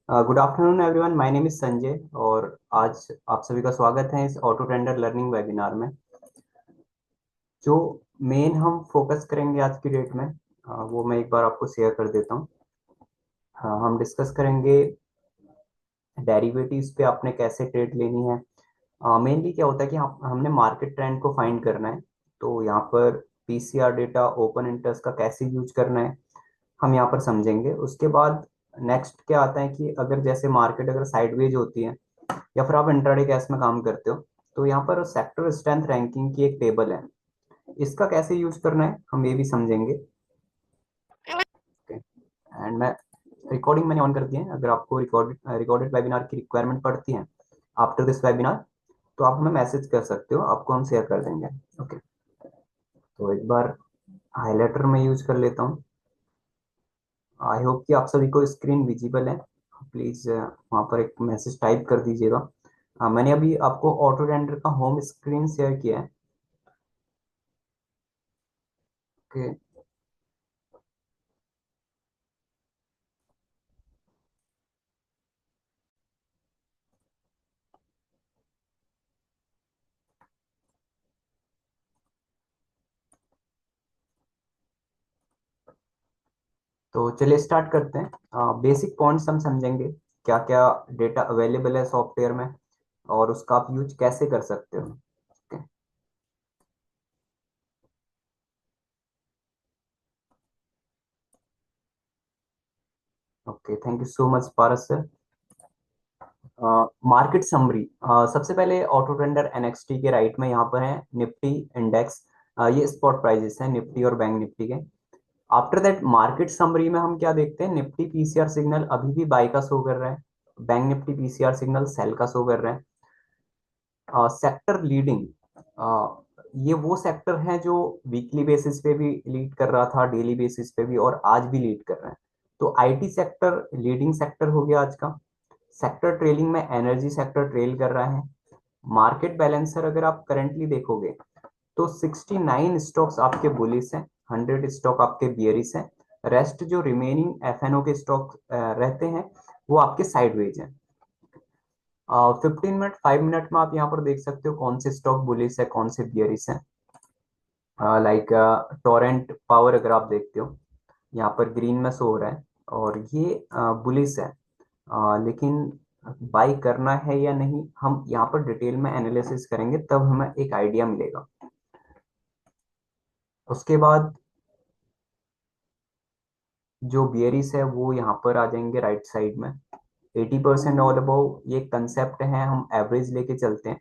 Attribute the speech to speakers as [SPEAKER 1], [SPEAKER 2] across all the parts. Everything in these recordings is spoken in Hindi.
[SPEAKER 1] Good afternoon everyone, my name is Sanjay और आज आप सभी का स्वागत है इस ऑटो टेंडर लर्निंग वेबिनार में। जो मेन हम फोकस करेंगे आज की डेट में, वो मैं एक बार आपको शेयर कर देता हूँ। हम डिस्कस करेंगे डेरिवेटिव्स पे आपने कैसे ट्रेड लेनी है। मेनली क्या होता है कि हमने मार्केट ट्रेंड को फाइंड करना है। तो यहाँ पर पीसीआर डेटा, ओपन इंटरेस्ट का कैसे यूज करना है हम यहाँ पर समझेंगे। उसके बाद नेक्स्ट क्या आता है कि अगर जैसे मार्केट अगर साइडवेज होती है या फिर आप इंट्राडे कैश में काम करते हो, तो यहाँ पर सेक्टर स्ट्रेंथ रैंकिंग की एक टेबल है, इसका कैसे यूज करना है हम ये भी समझेंगे। एंड मैं रिकॉर्डिंग मैंने ऑन कर दी है। अगर आपको रिकॉर्डेड वेबिनार की रिक्वायरमेंट पड़ती है आफ्टर दिस वेबिनार, तो आप हमें मैसेज कर सकते हो, आपको हम शेयर कर देंगे। ओके, तो एक बार हाईलाइटर में यूज कर लेता हूँ। आई होप कि आप सभी को स्क्रीन विजिबल है। प्लीज वहाँ पर एक मैसेज टाइप कर दीजिएगा। मैंने अभी आपको ऑटो रेंडर का होम स्क्रीन शेयर किया है। ओके, तो चलिए स्टार्ट करते हैं। बेसिक पॉइंट्स हम समझेंगे, क्या क्या डेटा अवेलेबल है सॉफ्टवेयर में और उसका आप यूज कैसे कर सकते हो। Okay, okay, thank you so much Paras sir. Market summary, सबसे पहले ऑटो ट्रेंडर एनएक्सटी के राइट में यहाँ पर है निफ्टी इंडेक्स। ये स्पॉट प्राइजेस हैं निफ्टी और बैंक निफ्टी के। आफ्टर दैट मार्केट समरी में हम क्या देखते हैं, निफ्टी पीसीआर सिग्नल अभी भी बाय का शो कर रहा है, bank Nifty PCR signal sell का शो कर रहे हैं। सेक्टर लीडिंग, ये वो सेक्टर है जो वीकली बेसिस पे भी लीड कर रहा था, डेली बेसिस पे भी, और आज भी लीड कर रहे हैं। तो आईटी सेक्टर लीडिंग सेक्टर हो गया आज का। सेक्टर ट्रेलिंग में एनर्जी सेक्टर ट्रेल कर रहा है। मार्केट बैलेंसर अगर आप करंटली देखोगे, तो 69 स्टॉक्स आपके बुलिश हैं, 100 स्टॉक आपके बियरिश हैं। रेस्ट जो रिमेनिंग एफएनओ के स्टॉक रहते हैं, वो आपके साइडवेज हैं। 15 मिनट 5 मिनट में आप यहाँ पर देख सकते हो कौन से स्टॉक बुलिश है, कौन से बियरिश है। लाइक टोरेंट पावर अगर आप देखते हो, यहाँ पर ग्रीन में शो हो रहा है और ये बुलिश है। लेकिन बाई करना है या नहीं, हम यहाँ पर डिटेल में एनालिसिस करेंगे, तब हमें एक आइडिया मिलेगा। उसके बाद जो बियरिश है वो यहाँ पर आ जाएंगे राइट साइड में। 80% ऑल अबाउ ये कंसेप्ट है, हम एवरेज लेके चलते हैं।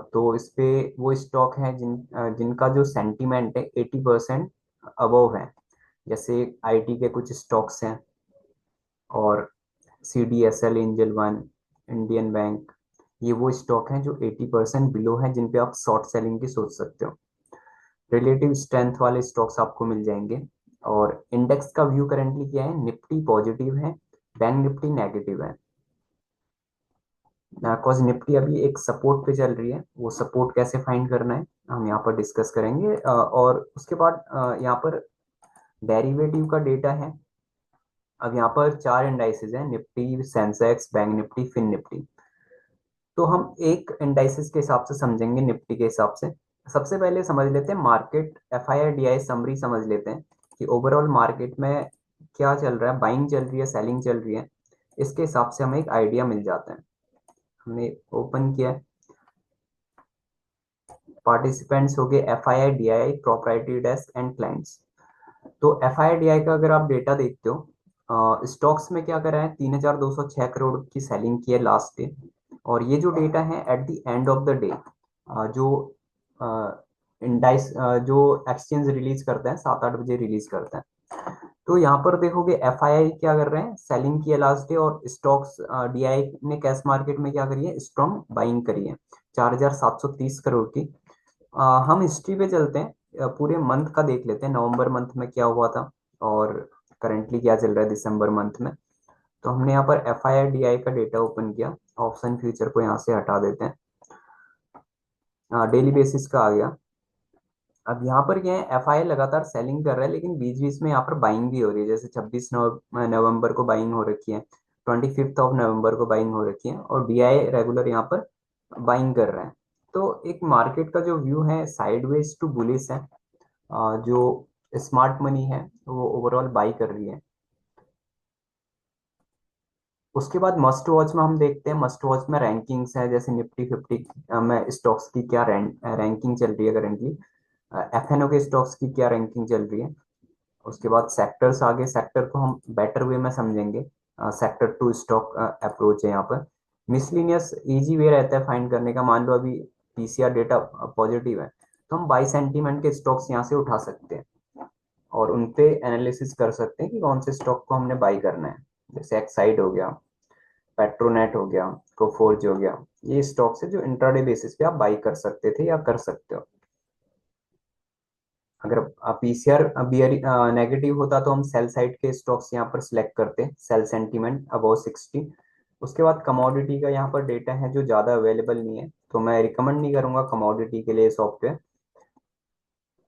[SPEAKER 1] तो इस पे वो स्टॉक है जिनका जो सेंटीमेंट है 80% अबव है। जैसे आईटी के कुछ स्टॉक्स हैं, और CDSL, angel one, Indian bank, ये वो स्टॉक हैं जो 80% बिलो हैं, जिन पे आप शॉर्ट सेलिंग की सोच सकते हो। रिलेटिव स्ट्रेंथ वाले स्टॉक्स आपको मिल जाएंगे। और इंडेक्स का व्यू करेंटली क्या है, निफ्टी पॉजिटिव है, बैंक निफ्टी नेगेटिव है। कॉज निफ्टी अभी एक सपोर्ट पे चल रही है, वो सपोर्ट कैसे फाइंड करना है हम यहाँ पर डिस्कस करेंगे। और उसके बाद यहाँ पर डेरिवेटिव का डेटा है। अब यहाँ पर चार इंडाइसेस हैं, Nifty, Sensex, bank Nifty, fin Nifty. तो हम एक इंडाइसेस के हिसाब से समझेंगे, निफ्टी के हिसाब से। सबसे पहले समझ लेते हैं market F I I D I summary, समझ लेते हैं कि ओवरऑल मार्केट में क्या चल रहा है, बाइंग चल रही है, सेलिंग चल रही है। इसके हिसाब से हमें एक आइडिया मिल जाता है। हमने ओपन किया, पार्टिसिपेंट्स हो गए F I I D I, proprietary desk and clients. तो F I I D I का अगर आप डेटा देखते हो, स्टॉक्स में क्या करा है, 3,206 करोड़ की सेलिंग की है लास्ट डे। और ये जो डेटा है at the end of the day, जो इंडाइस जो एक्सचेंज रिलीज करता है 7-8 बजे रिलीज करता है। तो यहाँ पर देखोगे एफ आई आई क्या कर रहे हैं, सेलिंग की है लास्ट डे, और स्टॉक्स डी आई ने कैश मार्केट में क्या करी है, स्ट्रॉन्ग बाइंग करी है 4,730 करोड़ की। हम हिस्ट्री पे चलते हैं, पूरे मंथ का देख लेते हैं, नवंबर मंथ में क्या हुआ था और करंटली क्या चल रहा है दिसंबर मंथ में। तो हमने यहाँ पर F I I D I का डेटा ओपन किया। ऑप्शन फ्यूचर को यहाँ से हटा देते हैं, डेली बेसिस का आ गया। अब यहाँ पर क्या है, एफ आई लगातार सेलिंग कर रहा है, लेकिन बीच बीच में यहाँ पर बाइंग भी हो रही है, जैसे 26 नवंबर को बाइंग हो रखी है, 25 नवंबर को बाइंग हो रखी है और DI रेगुलर यहाँ पर बाइंग कर रहे हैं। तो एक मार्केट का जो व्यू है साइडवेज टू बुलिश है। जो स्मार्ट मनी है वो ओवरऑल बाई कर रही है। उसके बाद मस्ट वॉच में हम देखते हैं, मस्ट वॉच में रैंकिंग्स है, जैसे निफ्टी 50 में स्टॉक्स की क्या रैंकिंग चल रही है करेंटली, FNO के स्टॉक्स की क्या रैंकिंग चल रही है। उसके बाद सेक्टर्स, आगे सेक्टर को हम बेटर वे में समझेंगे। सेक्टर टू स्टॉक अप्रोच है यहाँ पर। मिसलिनियस इजी वे रहता है फाइंड करने का। मान लो अभी PCR डेटा पॉजिटिव है तो हम बाई सेंटीमेंट के स्टॉक्स यहाँ से उठा सकते हैं और उन पे एनालिसिस कर सकते हैं कि कौन से स्टॉक को हमने बाई करना है। जैसे एक्साइड हो गया, पेट्रोनेट हो गया, कोफोर्ज हो गया, ये स्टॉक्स है जो इंट्राडे बेसिस पे आप बाई कर सकते थे या कर सकते हो। अगर PCR नेगेटिव होता तो हम सेल साइड के स्टॉक्स यहाँ पर सिलेक्ट करते, सेल सेंटीमेंट अबव 60। उसके बाद कमोडिटी का यहाँ पर डेटा है जो ज़्यादा अवेलेबल नहीं है, तो मैं रिकमेंड नहीं करूंगा कमोडिटी के लिए सॉफ्टवेयर।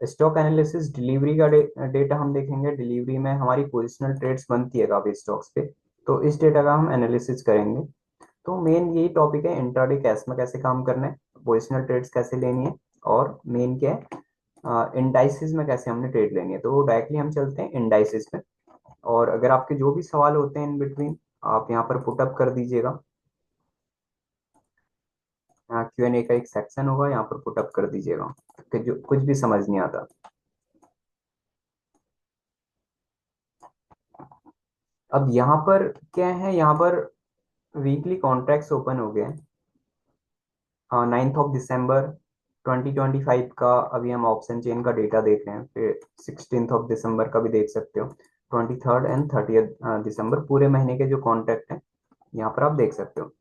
[SPEAKER 1] स्टॉक एनालिसिस डिलीवरी का डेटा हम देखेंगे। डिलीवरी में हमारी पोजिशनल ट्रेड्स बनती है काफ़ी स्टॉक्स पे, तो इस डेटा का हम एनालिसिस करेंगे। तो मेन यही टॉपिक है, इंट्राडे कैश में कैसे काम करना है, पोजिशनल ट्रेड्स कैसे लेनी है, और मेन क्या है इंडाइसिस में कैसे हमने ट्रेड लेनी है। तो डायरेक्टली हम चलते हैं इंडाइसिस में। और अगर आपके जो भी सवाल होते हैं इन बिटवीन, आप यहाँ पर पुटअप कर दीजिएगा। Q&A का एक सेक्शन होगा, यहाँ पर पुटअप कर दीजिएगा कि जो कुछ भी समझ नहीं आता। अब यहाँ पर क्या है, यहाँ पर वीकली कॉन्ट्रैक्ट्स ओपन हो गए हैं। 9 दिसंबर 2025 का अभी हम ऑप्शन चेन का डेटा देख रहे हैं। फिर 16 दिसंबर का भी देख सकते हो। 23 एंड 30 दिसंबर पूरे महीने के जो कॉन्ट्रैक्ट हैं यहाँ पर आप देख सकते हो।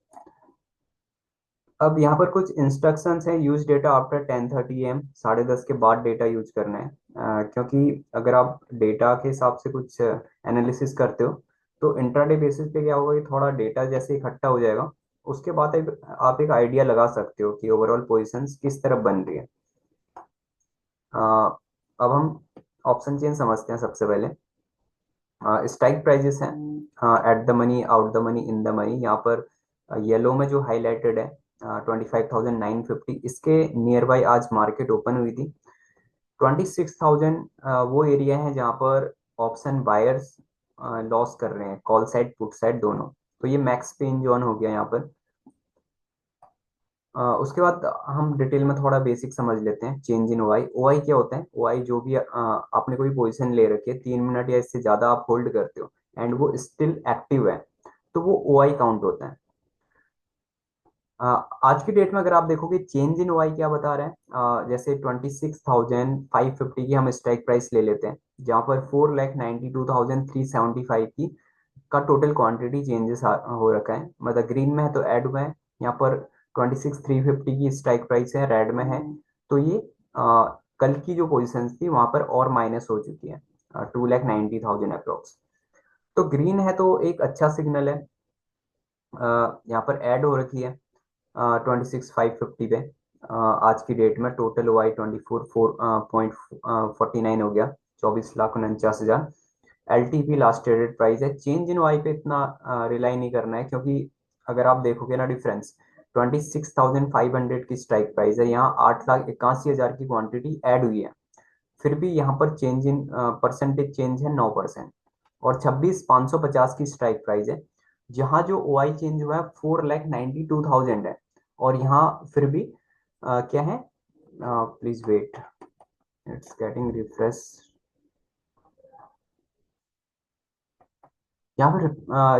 [SPEAKER 1] अब यहाँ पर कुछ इंस्ट्रक्शंस हैं। यूज डेटा आफ्टर 10:30 AM, 10:30 के बाद डेटा यूज करना है। क्योंकि अगर आप डेटा के हिसाब से कुछ एनालिसिस करते हो तो इंट्राडे बेसिस पे क्या होगा कि थोड़ा डेटा जैसे इकट्ठा हो जाएगा, उसके बाद आप एक आइडिया लगा सकते हो कि ओवरऑल पोजीशंस किस तरफ बन रही है। अ, अब हम ऑप्शन चेन समझते हैं सबसे पहले। स्ट्राइक प्राइजेस हैं at the money, out the money, in the money. यहाँ पर येलो में जो हाईलाइटेड है 25,950, इसके नियर बाई आज मार्केट ओपन हुई थी। 26,000 वो एरिया है जहाँ पर ऑप्शन बायर्स लॉस कर रहे हैं, कॉल साइड पुट साइड दोनों। तो ये मैक्स पेन जोन हो गया यहाँ पर। उसके बाद हम डिटेल में थोड़ा बेसिक समझ लेते हैं चेंज इन OI। OI क्या होता है? OI जो भी आपने कोई पोजीशन ले रखी है 3 मिनट या इससे ज्यादा आप होल्ड करते हो एंड वो स्टिल एक्टिव है, तो वो OI काउंट होता है। आज की डेट में अगर आप देखोगे चेंज इन OI क्या बता रहे हैं, जैसे 26,550 की हम स्ट्राइक प्राइस ले लेते हैं, जहाँ पर 4,92,375 की का टोटल क्वांटिटी चेंजेस हो रखा है। मतलब ग्रीन में है तो ऐड में है। यहाँ पर 26,350 की स्ट्राइक प्राइस है, रेड में है। तो ये कल की जो पोजीशन थी वहां पर और माइनस हो चुकी है, 2,90,000 अप्रोक्स। तो ग्रीन है तो एक अच्छा सिग्नल है। यहाँ पर ऐड हो रखी है 26,550 पे। आज की डेट में टोटल OI 24.49 हो गया, 24,49,000। LTP लास्ट ट्रेडेड प्राइस है। चेंज इन OI पे इतना रिलाई नहीं करना है, क्योंकि अगर आप देखोगे ना डिफरेंस, 26,500 की स्ट्राइक प्राइस है, यहाँ 8,81,000 की क्वांटिटी ऐड हुई है, फिर भी यहाँ पर चेंज इन परसेंटेज चेंज है 9%। और 26,550 की स्ट्राइक प्राइस है, जहाँ जो OI चेंज हुआ है 4,92,000 है, और यहाँ फिर भी क्या है, please wait, it's getting refresh. यहाँ पर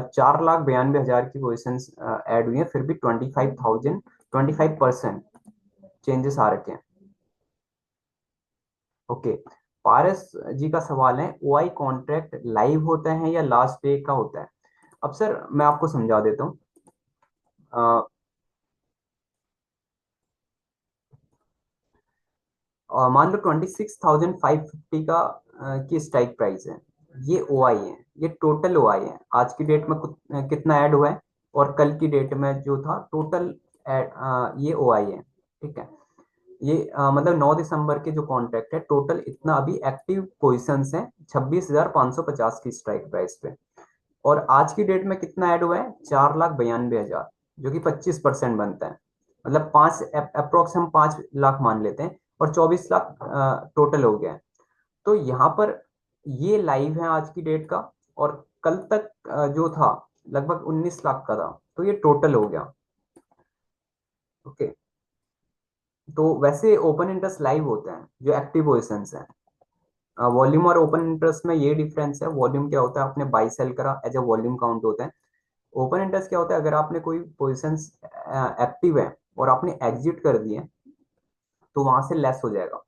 [SPEAKER 1] 4,92,000 की पोजिशन ऐड हुई है, फिर भी 25% चेंजेस आ रखे हैं। ओके, पारस जी का सवाल है, OI कॉन्ट्रैक्ट लाइव होता है या लास्ट डे का होता है? अब सर मैं आपको समझा देता हूँ। मान लो 26,550 का की स्ट्राइक प्राइस है, ये OI है, ये टोटल OI है। आज की डेट में कितना ऐड हुआ है, और कल की डेट में जो था टोटल ये OI है। ठीक है, ये मतलब 9 दिसंबर के जो कॉन्ट्रैक्ट है टोटल इतना अभी एक्टिव पोजिशंस है 26,550 की स्ट्राइक प्राइस पे। और आज की डेट में कितना ऐड हुआ है, 4,92,000, जो कि 25% बनता है। मतलब पांच अप्रोक्स हम 5 लाख मान लेते हैं, और 24 लाख टोटल हो गया है। तो यहाँ पर ये लाइव है आज की डेट का, और कल तक जो था लगभग 19 लाख का था, तो ये टोटल हो गया। ओके। तो वैसे ओपन इंटरेस्ट लाइव होते हैं जो एक्टिव पोजिशंस हैं। वॉल्यूम और ओपन इंटरेस्ट में ये डिफरेंस है, वॉल्यूम क्या होता है, आपने बाई सेल करा एज अ वॉल्यूम काउंट होता है। ओपन इंटरेस्ट क्या होता है, अगर आपने कोई पोजिशंस एक्टिव है और आपने एग्जिट कर दिए, तो वहां से लेस हो जाएगा।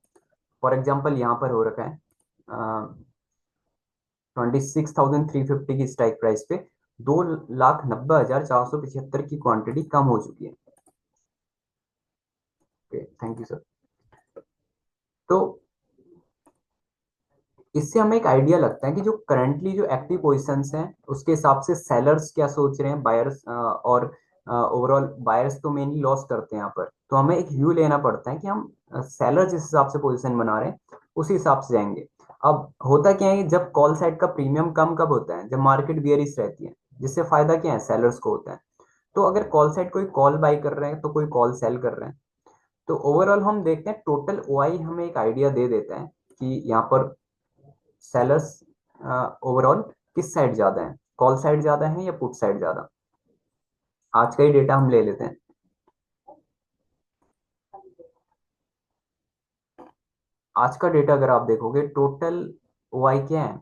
[SPEAKER 1] फॉर एग्जाम्पल यहाँ पर हो रखा है 26,350 की स्ट्राइक प्राइस पे 2,90,475 की क्वांटिटी कम हो चुकी है। Okay, thank you sir. तो इससे हमें एक आइडिया लगता है कि जो करंटली जो एक्टिव पोजीशंस हैं उसके हिसाब से सेलर्स क्या सोच रहे हैं, बायर्स, और ओवरऑल बायर्स तो मेनली लॉस करते हैं यहाँ पर। तो हमें एक व्यू लेना पड़ता है कि हम सेलर जिस हिसाब से पोजीशन बना रहे हैं उसी हिसाब से जाएंगे। अब होता क्या है, जब कॉल साइड का प्रीमियम कम कब होता है, जब मार्केट बियरिश रहती है, जिससे फायदा क्या है, सेलर्स को होता है। तो अगर कॉल साइड कोई कॉल बाई कर रहे हैं तो कोई कॉल सेल कर रहे हैं। तो ओवरऑल हम देखते हैं टोटल ओआई हमें एक आइडिया दे देता है कि यहाँ पर सेलर्स ओवरऑल किस साइड ज्यादा है, कॉल साइड ज्यादा है या पुट साइड ज्यादा। आज का ही डेटा हम ले लेते हैं। आज का डेटा अगर आप देखोगे, टोटल ओआई क्या है,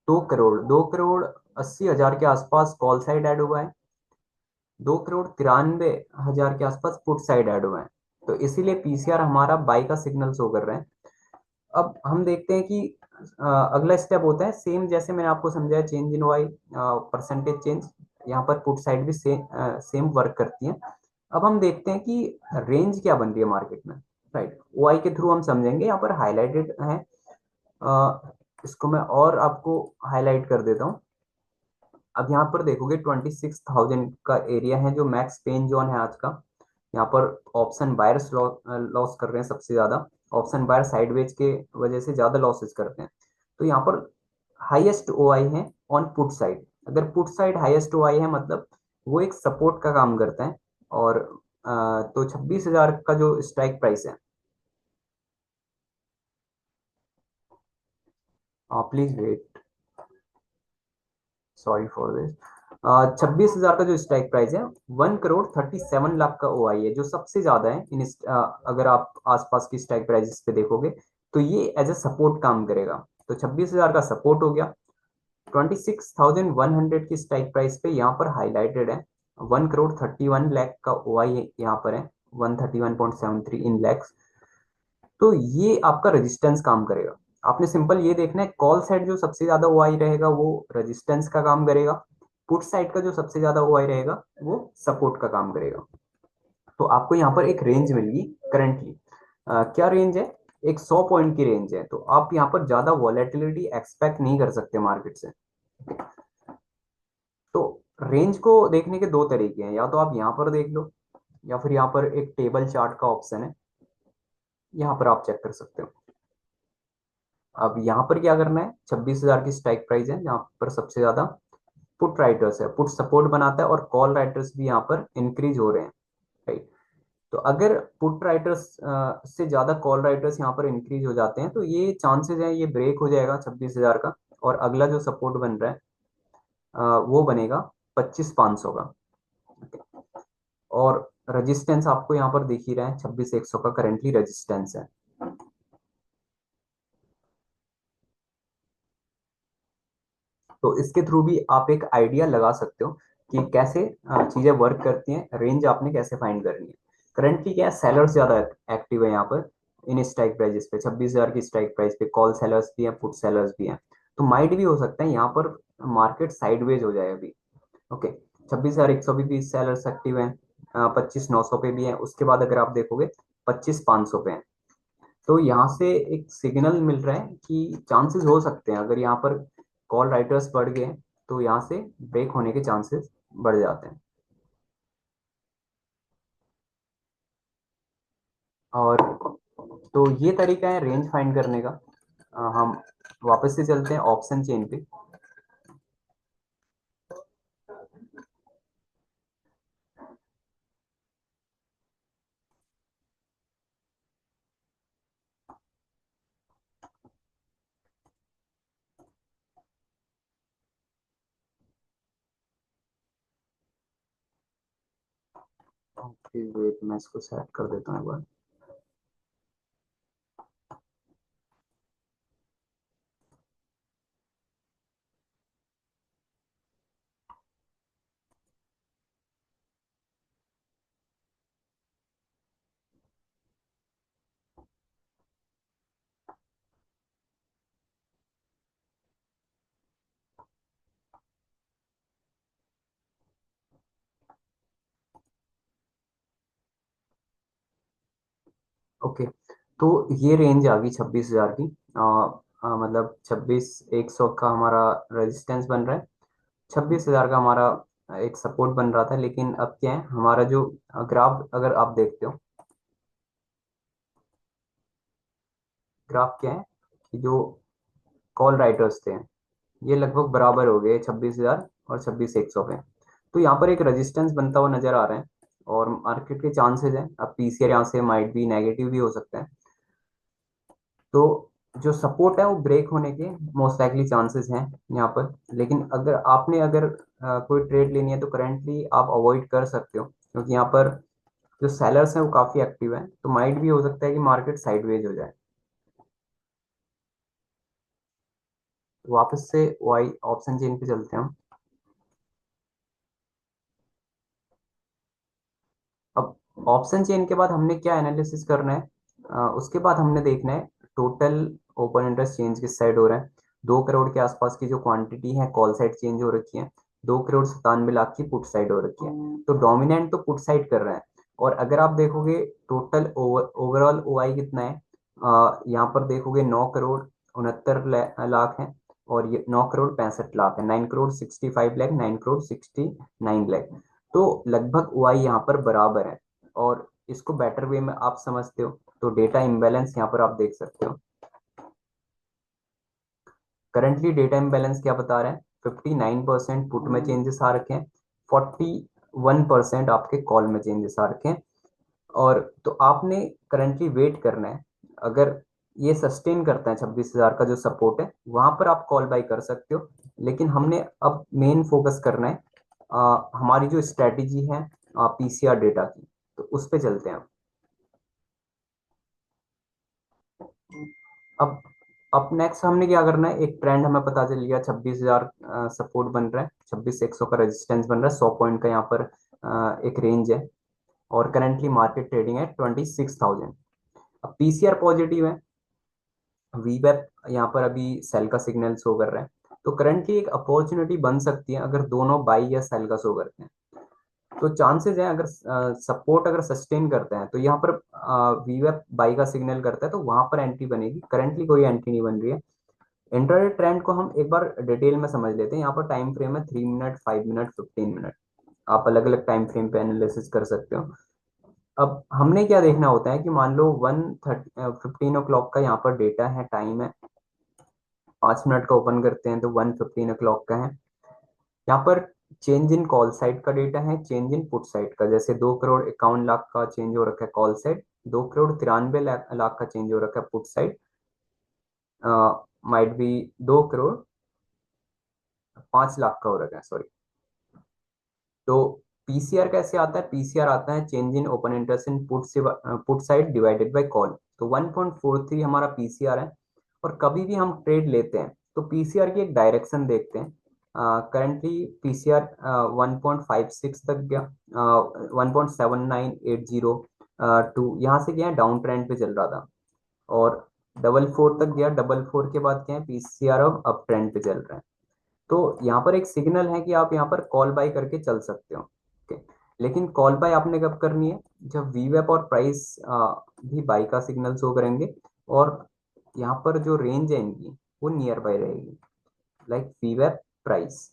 [SPEAKER 1] 2,80,000 के आसपास कॉल साइड ऐड हुआ है, 2,93,000 के आसपास पुट साइड ऐड हुआ है। तो इसीलिए पीसीआर हमारा बाई का सिग्नल शो कर रहे हैं। अब हम देखते हैं कि अगला स्टेप होता है सेम, जैसे मैंने आपको समझाया change in Y, percentage change, यहाँ पर पुट साइड भी सेम वर्क करती है। अब हम देखते हैं कि रेंज क्या बन रही है मार्केट में। राइट, वाई के थ्रू हम समझेंगे, यहाँ पर हाईलाइटेड है। इसको मैं और आपको हाईलाइट कर देता हूँ। अब यहाँ पर देखोगे 26,000 का एरिया है जो मैक्स पेन जोन है आज का। यहाँ पर ऑप्शन बायर्स लॉस कर रहे हैं सबसे ज्यादा, ऑप्शन बायर साइडवेज के वजह से ज्यादा लॉसेस करते हैं। तो यहाँ पर हाईएस्ट ओआई है ऑन पुट साइड। अगर पुट साइड हाईएस्ट ओआई है मतलब वो एक सपोर्ट का काम करता है। और तो 26,000 का जो स्ट्राइक प्राइस है, please wait, sorry for this. 26,000 का जो स्ट्राइक प्राइस है, 1,37,00,000 का ओआई है जो सबसे ज्यादा है इन अगर आप आसपास की स्ट्राइक प्राइसेस पे देखोगे तो ये एज अ सपोर्ट काम करेगा। तो 26,000 का सपोर्ट हो गया। 26,100 की स्ट्राइक प्राइस पे यहाँ पर हाईलाइटेड है 1,31,00,000 का ओआई यहाँ पर है, 131.73 इन लैक्स। तो ये आपका रेजिस्टेंस काम करेगा। आपने सिंपल ये देखना है, कॉल साइड जो सबसे ज्यादा ओआई रहेगा वो रेजिस्टेंस का काम करेगा, पुट साइड का जो सबसे ज्यादा ओआई रहेगा वो सपोर्ट का काम करेगा। तो आपको यहाँ पर एक रेंज मिलेगी करंटली। क्या रेंज है, एक 100 पॉइंट की रेंज है। तो आप यहाँ पर ज्यादा वॉलेटिलिटी एक्सपेक्ट नहीं कर सकते मार्केट से। तो रेंज को देखने के दो तरीके हैं, या तो आप यहाँ पर देख लो, या फिर यहाँ पर एक टेबल चार्ट का ऑप्शन है, यहाँ पर आप चेक कर सकते हो। अब यहाँ पर क्या करना है, 26,000 की स्ट्राइक प्राइस है, यहाँ पर सबसे ज्यादा पुट राइटर्स है, पुट सपोर्ट बनाता है, और कॉल राइटर्स भी यहाँ पर इंक्रीज हो रहे हैं। राइट। तो अगर पुट राइटर्स से ज्यादा कॉल राइटर्स यहाँ पर इंक्रीज हो जाते हैं तो ये चांसेस है ये ब्रेक हो जाएगा 26,000 का, और अगला जो सपोर्ट बन रहा है वो बनेगा 25,500 का। और रेजिस्टेंस आपको यहाँ पर दिख ही रहा है, 26,100 का करेंटली रेजिस्टेंस है। तो इसके थ्रू भी आप एक आइडिया लगा सकते हो कि कैसे चीजें वर्क करती हैं, रेंज आपने कैसे फाइंड करनी है। करंटली क्या है, सेलर्स ज्यादा एक्टिव है यहाँ पर इन स्ट्राइक प्राइजेस पे, 26,000 की स्ट्राइक प्राइस पे कॉल सेलर्स भी हैं, पुट सेलर्स भी हैं। तो माइट भी हो सकता है यहाँ पर मार्केट साइडवेज हो जाए अभी। ओके, 26,100 भी सेलर्स एक्टिव हैं, 25,900 पे भी है, उसके बाद अगर आप देखोगे 25,500 पे है। तो यहाँ से एक सिग्नल मिल रहा है कि चांसेस हो सकते हैं, अगर यहाँ पर कॉल राइटर्स बढ़ गए तो यहाँ से ब्रेक होने के चांसेस बढ़ जाते हैं। और तो ये तरीका है रेंज फाइंड करने का। हम वापस से चलते हैं ऑप्शन चेन पे। ओके वेट, मैं इसको सेट कर देता हूँ एक बार। ओके, तो ये रेंज आ गई 26,000 की। मतलब 26,100 का हमारा रेजिस्टेंस बन रहा है, 26,000 का हमारा एक सपोर्ट बन रहा था। लेकिन अब क्या है, हमारा जो ग्राफ अगर आप देखते हो, ग्राफ क्या है कि जो कॉल राइटर्स थे ये लगभग बराबर हो गए, 26,000 और 26,100 पे। तो यहाँ पर एक रेजिस्टेंस बनता हुआ नजर आ रहा है और मार्केट के चांसेस है, अब पीसीआर यहाँ से माइट भी नेगेटिव भी हो सकता है। तो जो सपोर्ट है वो ब्रेक होने के मोस्ट लाइकली चांसेस हैं यहाँ पर। लेकिन अगर कोई ट्रेड लेनी है तो करेंटली आप अवॉइड कर सकते हो, क्योंकि यहाँ पर जो सेलर्स हैं वो काफी एक्टिव हैं, तो माइट भी हो सकता है कि मार्केट साइडवेज हो जाए। तो वापस से वाई ऑप्शन चेन पे चलते हैं हम। अब ऑप्शन चेन के बाद हमने क्या एनालिसिस करना है, उसके बाद हमने देखना है टोटल ओपन इंटरेस्ट चेंज किस साइड हो रहा है। 2 करोड़ के आसपास की जो क्वांटिटी है कॉल साइड चेंज हो रखी है, 2,97 लाख की पुट साइड हो रखी है। तो डोमिनेंट तो पुट साइड कर रहा है। और अगर आप देखोगे टोटल ओवरऑल ओआई कितना है, यहाँ पर देखोगे 9,69,69 लाख है, और ये 9,65,लाख है, 9,65,00,000, 9,69,00,000। तो लगभग ओआई यहाँ पर बराबर है। और इसको बेटर वे में आप समझते हो तो डेटा इम्बैलेंस यहाँ पर आप देख सकते हो। करंटली डेटा इम्बैलेंस क्या बता रहा है, 59% पुट में चेंजेस आ रखे हैं, 41% आपके कॉल में चेंजेस आ रखे हैं। और तो आपने करंटली वेट करना है, अगर ये सस्टेन करता है 26,000 का जो सपोर्ट है, वहां पर आप कॉल बाई कर सकते हो। लेकिन हमने अब मेन फोकस करना है हमारी जो स्ट्रेटेजी है पीसीआर डेटा की, तो उस पे चलते हैं अब। अब नेक्स्ट हमने क्या करना है, एक ट्रेंड हमें पता चल गया, 26,000 सपोर्ट बन रहा है, 26,100 का रेजिस्टेंस बन रहा है, 100 पॉइंट का यहाँ पर एक रेंज है। और करंटली मार्केट ट्रेडिंग है 26,000। अब पीसीआर पॉजिटिव है, वीवेप यहाँ पर अभी सेल का सिग्नल शो कर रहा है। तो करंटली एक अपॉर्चुनिटी बन सकती है अगर दोनों बाई या सेल का शो करते हैं। तो चांसेस है अगर सपोर्ट अगर सस्टेन करते हैं तो यहाँ पर वीवेप बाई का सिग्नल करता है, तो वहां पर एंट्री बनेगी। करंटली कोई एंट्री नहीं बन रही है। इंट्राडे ट्रेंड को हम एक बार डिटेल में समझ लेते हैं। यहाँ पर टाइम फ्रेम है 3 मिनट, 5 मिनट, 15 मिनट। आप अलग अलग टाइम फ्रेम पे एनालिसिस कर सकते हो। अब हमने क्या देखना होता है कि मान लो 15 ओ क्लॉक का यहाँ पर डेटा है, टाइम है, 5 मिनट का ओपन करते हैं तो 15 ओ क्लॉक का है। यहाँ पर चेंज इन कॉल साइड का डेटा है, चेंज इन पुट साइड का, जैसे 2,51,00,000 का चेंज हो रखा है कॉल साइड, 2,93,00,000 का चेंज हो रखा है पुट साइड, माइट बी 2,05,00,000 का हो रखा है, सॉरी। तो पीसीआर कैसे आता है, पीसीआर आता है change in open interest in put side divided by call. तो 1.43 हमारा पीसीआर है। और कभी भी हम ट्रेड लेते हैं तो पीसीआर की एक डायरेक्शन देखते हैं। करंटली पीसीआर 1.56 तक गया, 1.7980 टू यहाँ से गया डाउन ट्रेंड पे चल रहा था, और 444 तक गया। 444 के बाद क्या है, पीसीआर अब अप ट्रेंड पे चल रहा है। तो यहाँ पर एक सिग्नल है कि आप यहाँ पर कॉल बाय करके चल सकते हो। ओके, लेकिन कॉल बाय आपने कब करनी है, जब वीवेप और प्राइस भी बाय का सिग्नल शो करेंगे, और यहाँ पर जो रेंज है इनकी वो नियर बाय रहेगी। लाइक वीवेप प्राइस,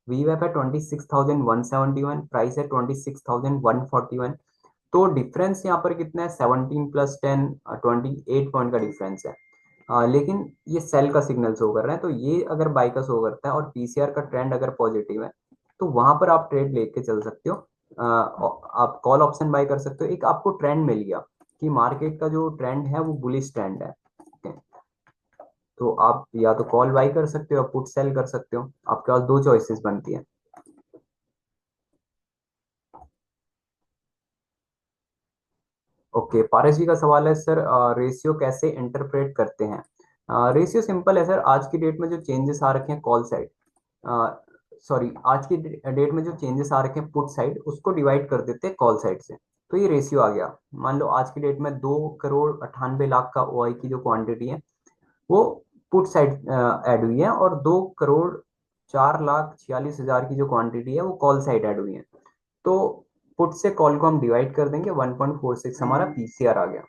[SPEAKER 1] वीवेप है 26,171, प्राइस है 26,141। तो डिफरेंस यहाँ पर कितना है, 17 + 10, 28 पॉइंट का डिफरेंस है। लेकिन ये सेल का सिग्नल शो कर रहे हैं, तो ये अगर बाई का शो करता है और पीसीआर का ट्रेंड अगर पॉजिटिव है तो वहां पर आप ट्रेड लेके चल सकते हो। आप कॉल ऑप्शन बाय कर सकते हो। एक आपको ट्रेंड मिल गया कि मार्केट का जो ट्रेंड है वो बुलिश ट्रेंड है, ठीक है? तो आप या तो कॉल बाय कर सकते हो या पुट सेल कर सकते हो, आपके पास दो चॉइसेस बनती है। ओके, पारस जी का सवाल है सर, रेशियो कैसे इंटरप्रेट करते हैं? रेशियो सिंपल है सर, आज की डेट में जो चेंजेस आ रखे हैं कॉल साइड, सॉरी, आज की डेट में जो चेंजेस आ रखे हैं पुट साइड, उसको डिवाइड कर देते हैं कॉल साइड से, तो ये रेशियो आ गया। मान लो आज की डेट में 2 करोड़ 98 लाख का ओआई की जो क्वांटिटी है वो पुट साइड ऐड हुई है, और 2 करोड़ 4 लाख 46 हजार की जो क्वांटिटी है वो कॉल साइड ऐड हुई है। तो पुट से कॉल को हम डिवाइड कर देंगे, 1.46 हमारा पीसीआर आ गया।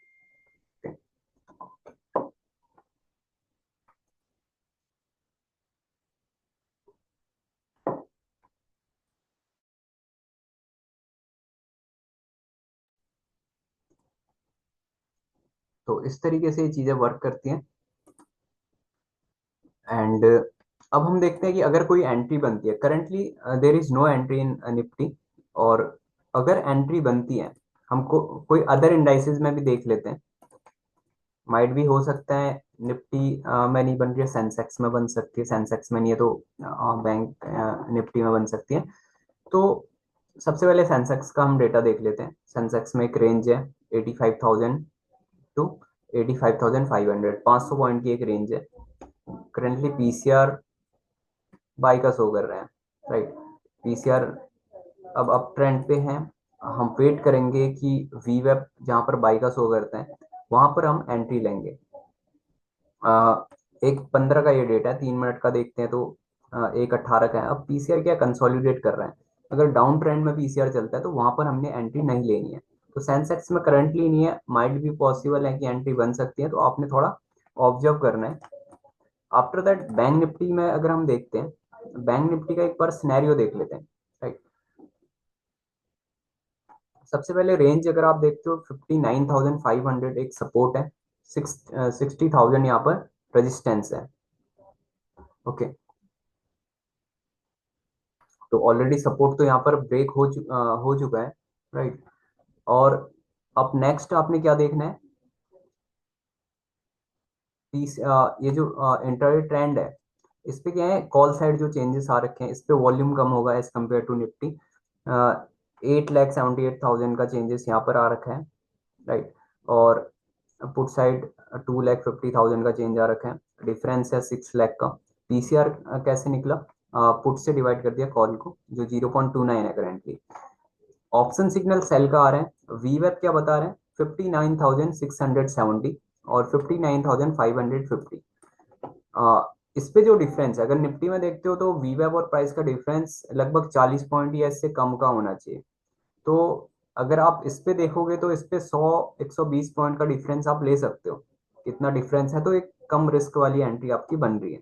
[SPEAKER 1] तो इस तरीके से ये चीजें वर्क करती हैं। एंड अब हम देखते हैं कि अगर कोई एंट्री बनती है, currently there is no entry in Nifty, और अगर एंट्री बनती है, हमको कोई अदर इंडाइसेस में भी देख लेते हैं। माइट भी हो सकता है निफ्टी में नहीं बन रही है, सेंसेक्स में बन सकती है, सेंसेक्स में नहीं है तो बैंक निफ्टी में बन सकती है। तो सबसे पहले सेंसेक्स का हम डेटा देख लेते हैं। सेंसेक्स में एक रेंज है 85,000 टू 85,500, 500 पॉइंट की एक रेंज है। करंटली पीसीआर बाई का शो कर रहे हैं, राइट? पीसीआर अब अप ट्रेंड पे है। हम वेट करेंगे कि वी वेब जहां पर बाई का शो करते हैं वहां पर हम एंट्री लेंगे। एक 15 का ये डेटा है, 3 मिनट का देखते हैं तो 1.18 का है। अब पीसीआर क्या कंसोलिडेट कर रहे हैं, अगर डाउन ट्रेंड में पीसीआर चलता है तो वहां पर हमने एंट्री नहीं लेनी है। तो सेंसेक्स में करंटली नहीं है, माइट भी पॉसिबल है कि एंट्री बन सकती है, तो आपने थोड़ा ऑब्जर्व करना है। आफ्टर दैट बैंक निफ्टी में अगर हम देखते हैं, बैंक निफ्टी का एक बार सिनेरियो देख लेते हैं, राइट? सबसे पहले रेंज अगर आप देखते हो 59,500 एक सपोर्ट है, 60,000 यहाँ पर रेजिस्टेंस है। ओके, तो ऑलरेडी सपोर्ट तो यहाँ पर ब्रेक हो चुका है, राइट? और अब नेक्स्ट आपने क्या देखना है, ये जो इंटरडे ट्रेंड है, इस पे क्या है, कॉल साइड जो चेंजेस आ रखे हैं इस पे वॉल्यूम कम होगा एज कम्पेयर टू निफ्टी। 8,78,000 का चेंजेस यहाँ पर आ रखा है, राइट? और पुट साइड 2,50,000 का चेंज आ रखा है, डिफरेंस है 6 लाख का। पीसीआर कैसे निकला, पुट से डिवाइड कर दिया कॉल को, जो 0.29 है करंटली। ऑप्शन सिग्नल सेल का आ रहे हैं, वीवेब क्या बता रहे हैं, 59,670 और 59,550। इस पे जो डिफरेंस है, अगर निफ्टी में देखते हो तो वीवेब और प्राइस का डिफरेंस लगभग 40 पॉइंट या इससे कम का होना चाहिए। तो अगर आप इस पे देखोगे तो इस पे 100 120 पॉइंट का डिफरेंस आप ले सकते हो। कितना डिफरेंस है, तो एक कम रिस्क वाली एंट्री आपकी बन रही है।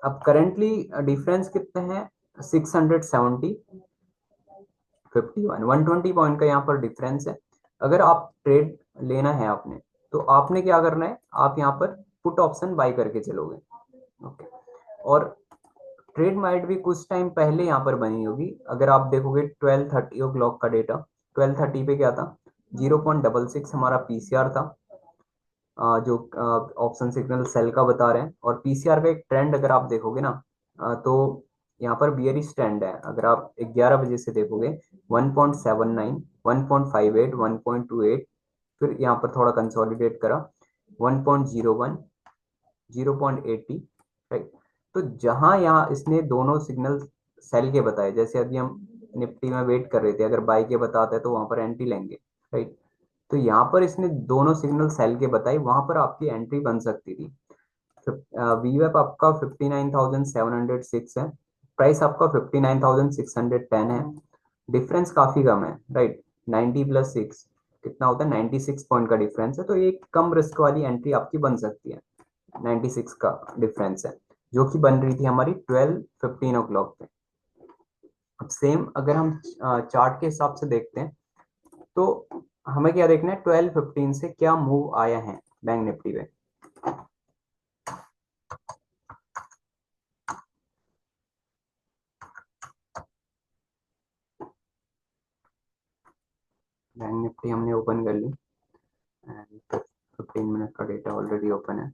[SPEAKER 1] अब करंटली डिफरेंस कितने हैं, 670, 51, 120 पॉइंट का यहाँ पर डिफरेंस है। अगर आप ट्रेड लेना है आपने, तो आपने क्या करना है, आप यहाँ पर पुट ऑप्शन बाय करके चलोगे। ओके, और ट्रेड माइट भी कुछ टाइम पहले यहाँ पर बनी होगी। अगर आप देखोगे 12:30 ओ क्लॉक का डेटा, 12:30 पे क्या था, 0.66 हमारा पीसीआर था, जो ऑप्शन सिग्नल सेल का बता रहे हैं। और पीसीआर का एक ट्रेंड अगर आप देखोगे ना, तो यहाँ पर बियरिश ट्रेंड है। अगर आप 11 बजे से देखोगे, 1.79, 1.58, 1.28, फिर यहाँ पर थोड़ा कंसोलिडेट करा, 1.01, 0.80, राइट? तो जहां यहाँ इसने दोनों सिग्नल सेल के बताए, जैसे अभी हम निफ्टी में वेट कर रहे थे, अगर बाई के बताते हैं तो वहां पर एंट्री लेंगे, राइट? तो यहाँ पर इसने दोनों सिग्नल सेल के बताई, वहां पर आपकी एंट्री बन सकती थी। वीवेप आपका 59,706 है, प्राइस आपका 59,610 है, डिफरेंस काफी कम है, राइट? 90 प्लस 6 कितना होता है, 96 पॉइंट का डिफरेंस है, तो एक कम रिस्क वाली एंट्री आपकी बन सकती है। 96 का डिफरेंस है, जो कि बन रही थी हमारी 12:15 ओ क्लॉक पे। अब सेम अगर हम चार्ट के हिसाब से देखते हैं, तो हमें क्या देखना है, 12:15 से क्या मूव आया है बैंक निफ्टी पे। बैंक निफ्टी हमने ओपन कर ली एंड 15 मिनट का डेटा ऑलरेडी ओपन है।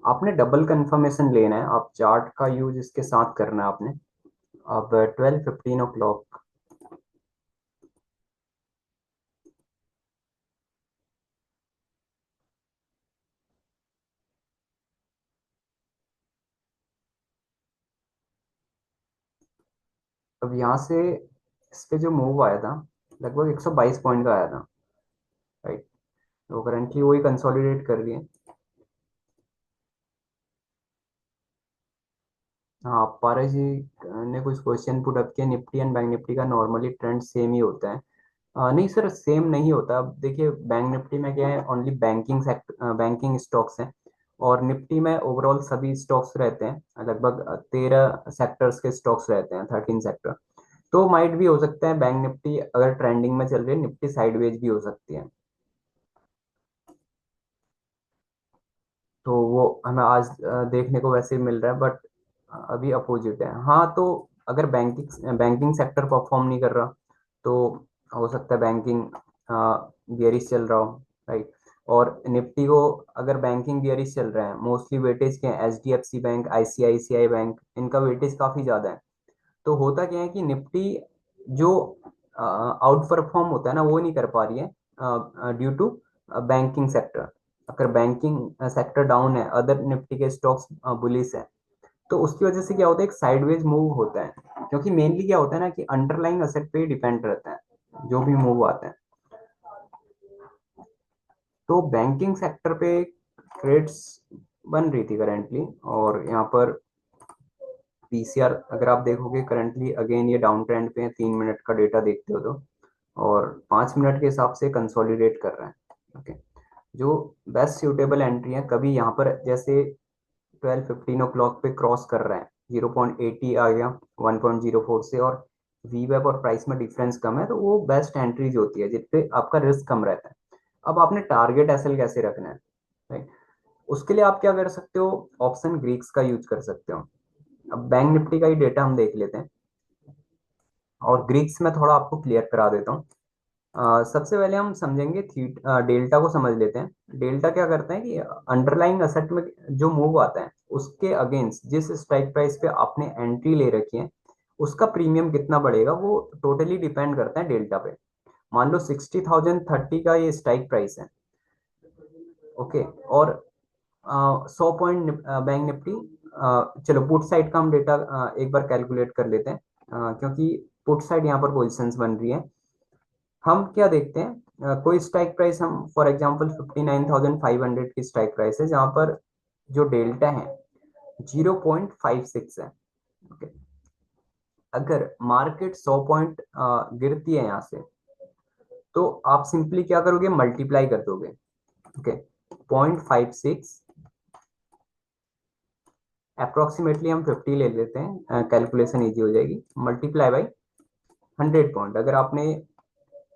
[SPEAKER 1] आपने डबल कंफर्मेशन लेना है, आप चार्ट का यूज इसके साथ करना है आपने। अब 12:15 अब यहाँ से इस पे जो मूव आया था लगभग 122 पॉइंट का आया था, राइट। तो करंटली वही कंसोलिडेट कर रही है। हाँ, पारस जी ने कुछ क्वेश्चन पुट अप किया, निफ्टी एंड बैंक निफ्टी का नॉर्मली ट्रेंड सेम ही होता है। नहीं सर, सेम नहीं होता। अब देखिए, बैंक निफ्टी में क्या है, only banking sector, banking stocks हैं। और निफ्टी में ओवरऑल सभी स्टॉक्स रहते हैं, लगभग 13 सेक्टर्स के स्टॉक्स रहते हैं, 13 सेक्टर। तो माइट भी हो सकता है बैंक निफ्टी अगर ट्रेंडिंग में चल रही है, निफ्टी साइडवेज भी हो सकती है। तो वो हमें आज देखने को वैसे ही मिल रहा है, बट अभी अपोजिट है। हाँ, तो अगर बैंकिंग बैंकिंग सेक्टर परफॉर्म नहीं कर रहा तो हो सकता है बैंकिंग बियरिश चल रहा हो, राइट। और निफ्टी को अगर बैंकिंग बियरिश चल रहा है, मोस्टली वेटेज के हैं एचडीएफसी बैंक, आईसीआईसीआई बैंक, इनका वेटेज काफी ज्यादा है। तो होता क्या है कि निफ्टी जो आउट परफॉर्म होता है ना, वो नहीं कर पा रही है ड्यू टू बैंकिंग सेक्टर। अगर बैंकिंग सेक्टर डाउन है, अदर निफ्टी के स्टॉक्स बुलिश है, तो उसकी वजह से क्या होता है, एक साइडवेज मूव होता है। क्योंकि मेनली क्या होता है ना कि अंडरलाइंग असेट पे डिपेंड रहता है जो भी मूव आता है। तो बैंकिंग सेक्टर पे ट्रेड्स बन रही थी करेंटली, और यहाँ पर पीसीआर अगर आप देखोगे करंटली अगेन ये डाउन ट्रेंड पे है, 3 मिनट का डेटा देखते हो तो। और 5 मिनट के हिसाब से कंसोलिडेट कर रहे हैं, ओके। जो बेस्ट सूटेबल एंट्री है, कभी यहाँ पर जैसे 12:15 पे क्रॉस कर रहा है, 0.80 आ गया 1.04 से, और वी वेब और प्राइस में डिफरेंस कम है, तो वो बेस्ट एंट्रीज होती है जिसपे आपका रिस्क कम रहता है। अब आपने टारगेट एसएल कैसे रखना है, राइट। उसके लिए आप क्या कर सकते हो, ऑप्शन ग्रीक्स का यूज कर सकते हो। अब बैंक निफ्टी का ही डेटा हम देख लेते हैं, और ग्रीक्स में थोड़ा आपको क्लियर करा देता हूँ। सबसे पहले हम समझेंगे डेल्टा को समझ लेते हैं। डेल्टा क्या करता है कि अंडरलाइंग असेट में जो मूव आता है, उसके अगेंस्ट जिस स्ट्राइक प्राइस पे आपने एंट्री ले रखी है, उसका प्रीमियम कितना बढ़ेगा, वो टोटली डिपेंड करता है डेल्टा पे। मान लो 60,030 का ये स्ट्राइक प्राइस है, ओके। और 100 पॉइंट बैंक निफ्टी, चलो पुट साइड का हम डेटा एक बार कैलकुलेट कर लेते हैं, क्योंकि पुट साइड यहाँ पर पोजिशंस बन रही है। हम क्या देखते हैं, कोई स्ट्राइक प्राइस, हम फॉर एग्जांपल 59,500 की स्ट्राइक प्राइस है, जहां पर जो डेल्टा है 0.56 है, ओके। अगर मार्केट 100 पॉइंट गिरती है यहाँ से, तो आप सिंपली क्या करोगे, मल्टीप्लाई कर दोगे, ओके। 0.56 अप्रोक्सीमेटली हम 50 ले लेते हैं, कैलकुलेशन इजी हो जाएगी, मल्टीप्लाई बाई 100 पॉइंट। अगर आपने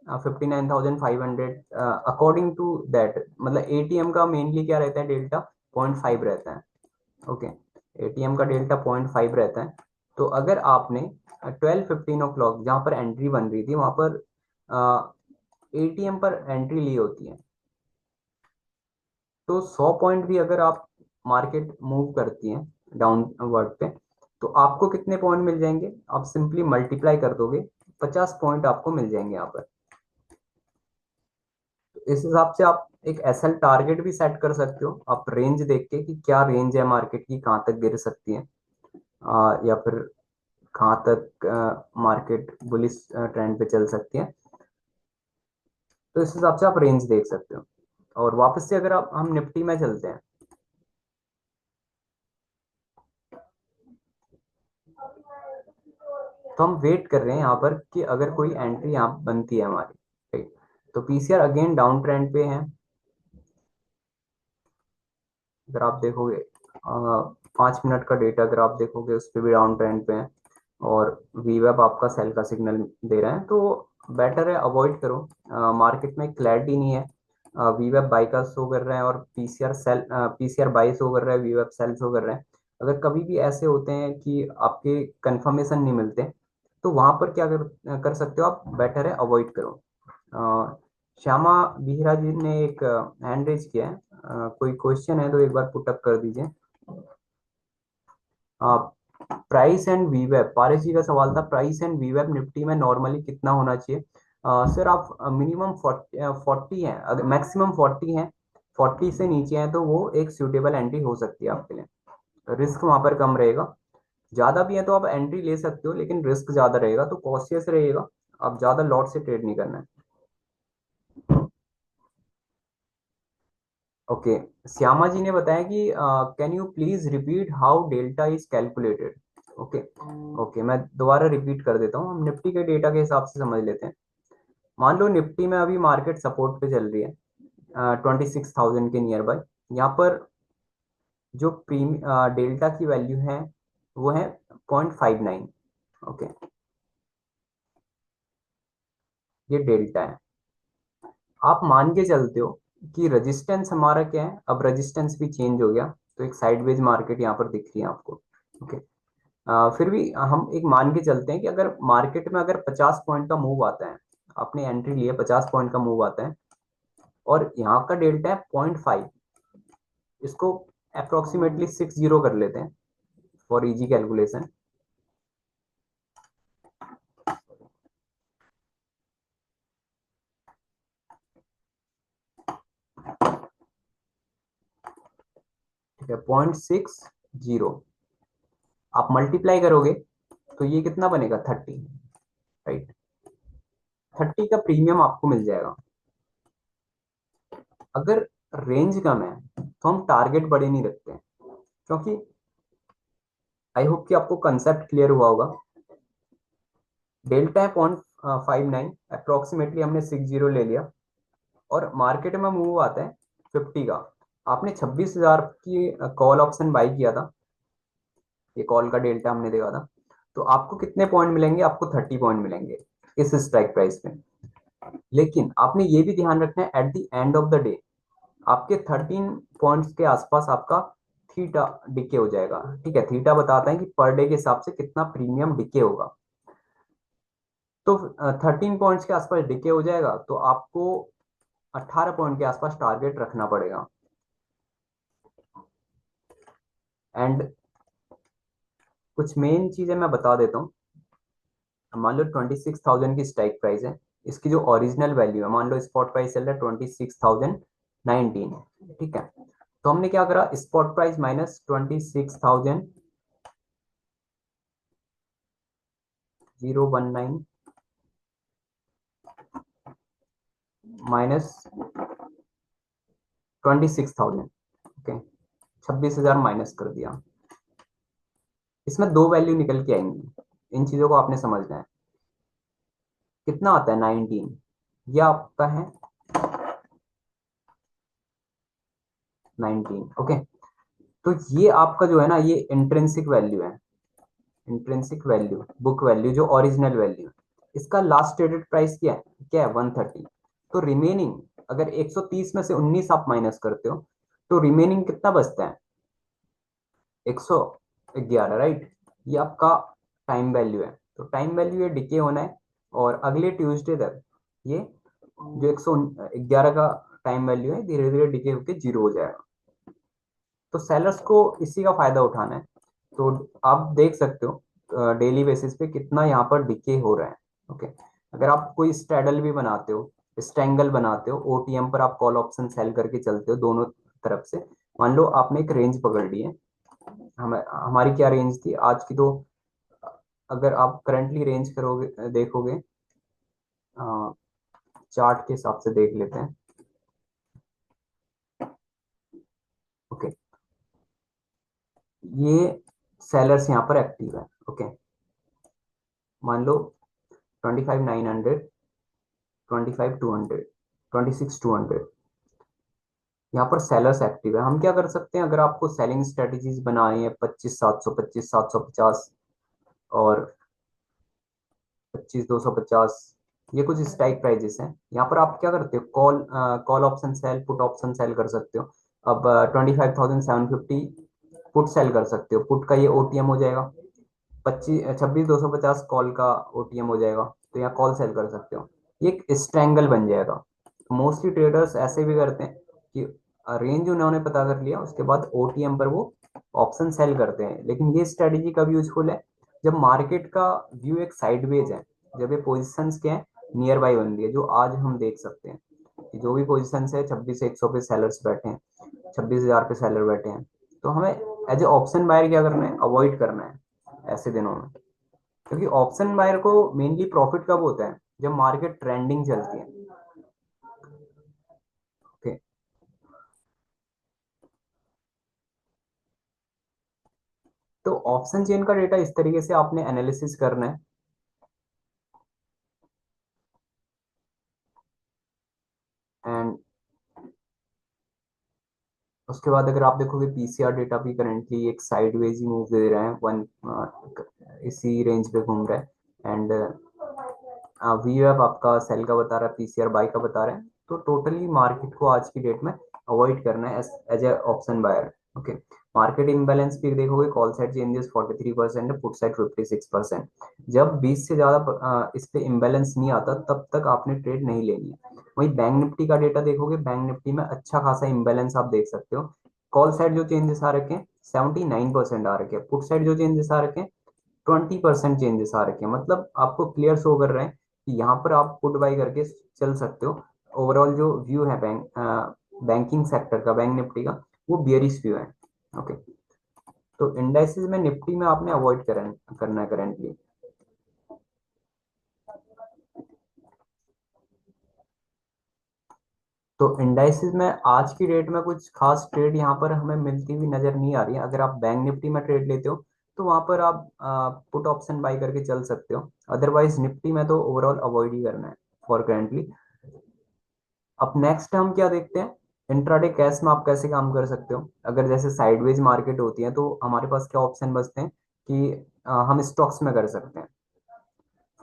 [SPEAKER 1] 59,500 अकॉर्डिंग टू दैट, मतलब एटीएम का मेनली क्या रहता है, डेल्टा 0.5 रहता है, ओके। एटीएम का डेल्टा 0.5 रहता है। तो अगर आपने 12:15 जहां पर एंट्री बन रही थी, वहां पर एटीएम पर एंट्री ली होती है, तो 100 पॉइंट भी अगर आप मार्केट मूव करती है डाउनवर्ड पे, तो आपको कितने पॉइंट मिल जाएंगे, आप सिंपली मल्टीप्लाई कर दोगे, 50 पॉइंट आपको मिल जाएंगे यहाँ पर। इस हिसाब से आप एक एसएल टारगेट भी सेट कर सकते हो, आप रेंज देख के कि क्या रेंज है मार्केट की, कहाँ तक गिर सकती है, या फिर कहाँ तक मार्केट बुलिश ट्रेंड पे चल सकती है। तो इस हिसाब से आप रेंज देख सकते हो। और वापस से अगर आप हम निफ्टी में चलते हैं, तो हम वेट कर रहे हैं यहाँ पर कि अगर कोई एंट्री यहाँ बनती है हमारी, ठीक। तो पीसीआर अगेन डाउन ट्रेंड पे है। अगर आप देखोगे 5 मिनट का डेटा अगर आप देखोगे, उस पर भी डाउन ट्रेंड पे है, और वीवेब आपका सेल का सिग्नल दे रहा है। तो बेटर है अवॉइड करो। मार्केट में क्लैरिटी नहीं है। वीवेब बाई का शो कर रहे हैं और पीसीआर बाई शो कर रहा है, वीवेब सेल शो कर रहे हैं। अगर कभी भी ऐसे होते हैं कि आपके कंफर्मेशन नहीं मिलते, तो वहां पर क्या कर सकते हो आप, बेटर है अवॉइड करो। अ, श्यामा बिहरा जी ने एक हैंड रेज किया है। कोई क्वेश्चन है तो एक बार पुटअप कर दीजिए। प्राइस एंड वीवेब, पारस जी का सवाल था, प्राइस एंड वीवेब निफ्टी में नॉर्मली कितना होना चाहिए। सर आप मिनिमम 40 है, अगर मैक्सिमम 40 है, 40 से नीचे है तो वो एक सूटेबल एंट्री हो सकती है आपके लिए। रिस्क वहां पर कम रहेगा। ज्यादा भी है तो आप एंट्री ले सकते हो, लेकिन रिस्क ज्यादा रहेगा तो कॉशियस रहेगा। आप ज्यादा लॉट से ट्रेड नहीं करना है। ओके, श्यामा जी ने बताया कि can you please repeat how delta is calculated. Okay, okay मैं दोबारा रिपीट कर देता हूँ, हम निफ्टी के डेटा के हिसाब से समझ लेते हैं। मान लो निफ्टी में अभी मार्केट सपोर्ट पे चल रही है 26,000 के नियर बाय। यहाँ पर जो डेल्टा की वैल्यू है वो है 0.59। ओके, ये डेल्टा है। आप मान के चलते हो कि रेजिस्टेंस हमारा क्या है, अब रेजिस्टेंस भी चेंज हो गया, तो एक साइडवेज मार्केट यहाँ पर दिख रही है आपको। ओके, फिर भी हम एक मान के चलते हैं कि अगर मार्केट में अगर 50 पॉइंट का मूव आता है, आपने एंट्री ली है, 50 पॉइंट का मूव आता है और यहाँ का डेल्टा है 0.5, इसको अप्रोक्सीमेटली 60 कर लेते हैं फॉर इजी कैलकुलेशन। ठीक है, 0.60 आप मल्टीप्लाई करोगे तो ये कितना बनेगा, 30, राइट। 30 का प्रीमियम आपको मिल जाएगा। अगर रेंज कम है तो हम टारगेट बड़े नहीं रखते हैं, क्योंकि आई होप कि आपको कंसेप्ट क्लियर हुआ होगा। डेल्टा है 0.59, अप्रोक्सीमेटली हमने 60 ले लिया और मार्केट में मूव आता है 50 का। आपने 26,000 की कॉल ऑप्शन बाई किया था, ये कॉल का डेल्टा हमने देखा था, तो आपको कितने पॉइंट मिलेंगे, आपको 30 पॉइंट मिलेंगे इस स्ट्राइक प्राइस पे। लेकिन आपने ये भी ध्यान रखना है at the end of the day आपके 13 पॉइंट्स के आसपास आपका थीटा डिके हो जाएगा। ठीक है, थीटा बताता है कि पर डे के हिसाब से कितना प्रीमियम डिके होगा। तो 13 पॉइंट्स के आसपास डिके हो जाएगा तो आपको 18 पॉइंट के आसपास टारगेट रखना पड़ेगा। एंड कुछ मेन चीजें मैं बता देता हूँ। मान लो 26,000 की स्ट्राइक प्राइस है, इसकी जो ओरिजिनल वैल्यू है, मान लो स्पॉट प्राइस चल रहा है 26,019। ठीक है, तो हमने क्या करा, spot price minus 26,019 minus 26,000। Okay, 26,000 minus कर दिया। इसमें दो वैल्यू निकल के आएंगी, इन चीजों को आपने समझना है। कितना आता है 19, ये आपका है 19। ओके, तो ये आपका जो है ना, ये इंट्रिंसिक वैल्यू है। इंट्रिंसिक वैल्यू, बुक वैल्यू जो ओरिजिनल वैल्यू, इसका लास्ट ट्रेडेड प्राइस क्या है 130। तो रिमेनिंग, अगर 130 में से 19 आप माइनस करते हो तो रिमेनिंग कितना बचता है, 111, राइट। ये आपका टाइम वैल्यू है। तो टाइम वैल्यू ये डिके होना है और अगले ट्यूसडे तक ये जो 111 का टाइम वैल्यू है धीरे धीरे डिके होकर जीरो हो जाएगा। तो सेलर्स को इसी का फायदा उठाना है। तो आप देख सकते हो डेली बेसिस पे कितना यहाँ पर डिके हो रहा है। ओके, अगर आप कोई स्ट्रैडल भी बनाते हो, स्ट्रैंगल बनाते हो, ओटीएम पर आप कॉल ऑप्शन सेल करके चलते हो दोनों तरफ से, मान लो आपने एक रेंज पकड़ ली है। हमारी क्या रेंज थी आज की, तो अगर आप करंटली रेंज करोगे, देखोगे, चार्ट के हिसाब से देख लेते हैं। ओके, ये सेलर्स यहाँ पर एक्टिव है। ओके, मान लो 25,900, 25,200, 26,200, यहाँ पर सेलर्स एक्टिव है। हम क्या कर सकते हैं, अगर आपको सेलिंग स्ट्रेटेजीज बनानी है 25,700, 25,750 और 25,250, ये कुछ स्ट्राइक प्राइजेस हैं। यहाँ पर आप क्या करते हो, call call option sell, put option sell कर सकते हो। अब 25,750 पुट सेल कर सकते हो। पुट का ये ओटीएम हो जाएगा, 26,250 कॉल का ओटीएम हो जाएगा। तो यहाँ कॉल सेल कर सकते हो, ये एक स्ट्रैंगल बन जाएगा। मोस्टली ट्रेडर्स ऐसे भी करते हैं कि रेंज उन्होंने पता कर लिया, उसके बाद ओटीएम पर वो ऑप्शन सेल करते हैं। लेकिन ये स्ट्रेटेजी कब यूजफुल है, जब मार्केट का व्यू एक साइडवेज है, जब ये पोजिशंस के हैं नियर बाई बन रही है, जो आज हम देख सकते हैं कि जो भी पोजिशंस है 26,100 पे सेलर्स बैठे हैं, 26,000 पे सेलर बैठे हैं। तो हमें एज ए ऑप्शन बायर क्या करना है, अवॉइड करना है ऐसे दिनों में। क्योंकि ऑप्शन बायर को मेनली प्रॉफिट कब होता है, जब मार्केट ट्रेंडिंग चलती है। ओके, तो ऑप्शन चेन का डेटा इस तरीके से आपने एनालिसिस करना है। एंड उसके बाद अगर आप देखोगे पीसीआर डेटा भी करेंटली एक साइडवेज ही मूव दे रहे हैं, वन इसी रेंज पे घूम रहा है। एंड वी वेब आपका सेल का बता रहा है, पीसीआर बाई का बता रहा है। तो टोटली मार्केट को आज की डेट में अवॉइड करना है as a option buyer. Okay, market imbalance भी देखोगे, कॉल साइड चेंजेस 43% है, पुट साइड 56%। जब 20 से ज्यादा इस पे इम्बैलेंस नहीं आता, तब तक आपने ट्रेड नहीं लेनी है। वही बैंक निफ्टी का डेटा देखोगे, बैंक निफ्टी में अच्छा खासा इम्बैलेंस आप देख सकते हो। कॉल साइड जो चेंजेस आ रखे हैं 79% आ रखे हैं, पुट साइड जो चेंजेस आ रखे हैं 20% चेंजेस आ रखे हैं। मतलब आपको क्लियर शो कर रहे हैं कि यहाँ पर आप पुट बाई करके चल सकते हो। ओवरऑल जो व्यू है बैंकिंग सेक्टर का, बैंक निफ्टी का, वो बियरिश व्यू है। ओके, तो इंडाइसिस में निफ्टी में आपने अवॉइड करना है करेंटली। तो इंडाइसिस में आज की डेट में कुछ खास ट्रेड यहाँ पर हमें मिलती हुई नजर नहीं आ रही है। अगर आप बैंक निफ्टी में ट्रेड लेते हो तो वहां पर आप पुट ऑप्शन बाई करके चल सकते हो। अदरवाइज निफ्टी में तो ओवरऑल अवॉइड ही करना है फॉर करेंटली। अब नेक्स्ट हम क्या देखते हैं, इंट्राडे कैश में आप कैसे काम कर सकते हो। अगर जैसे साइडवेज मार्केट होती है तो हमारे पास क्या ऑप्शन बचते हैं कि हम स्टॉक्स में कर सकते हैं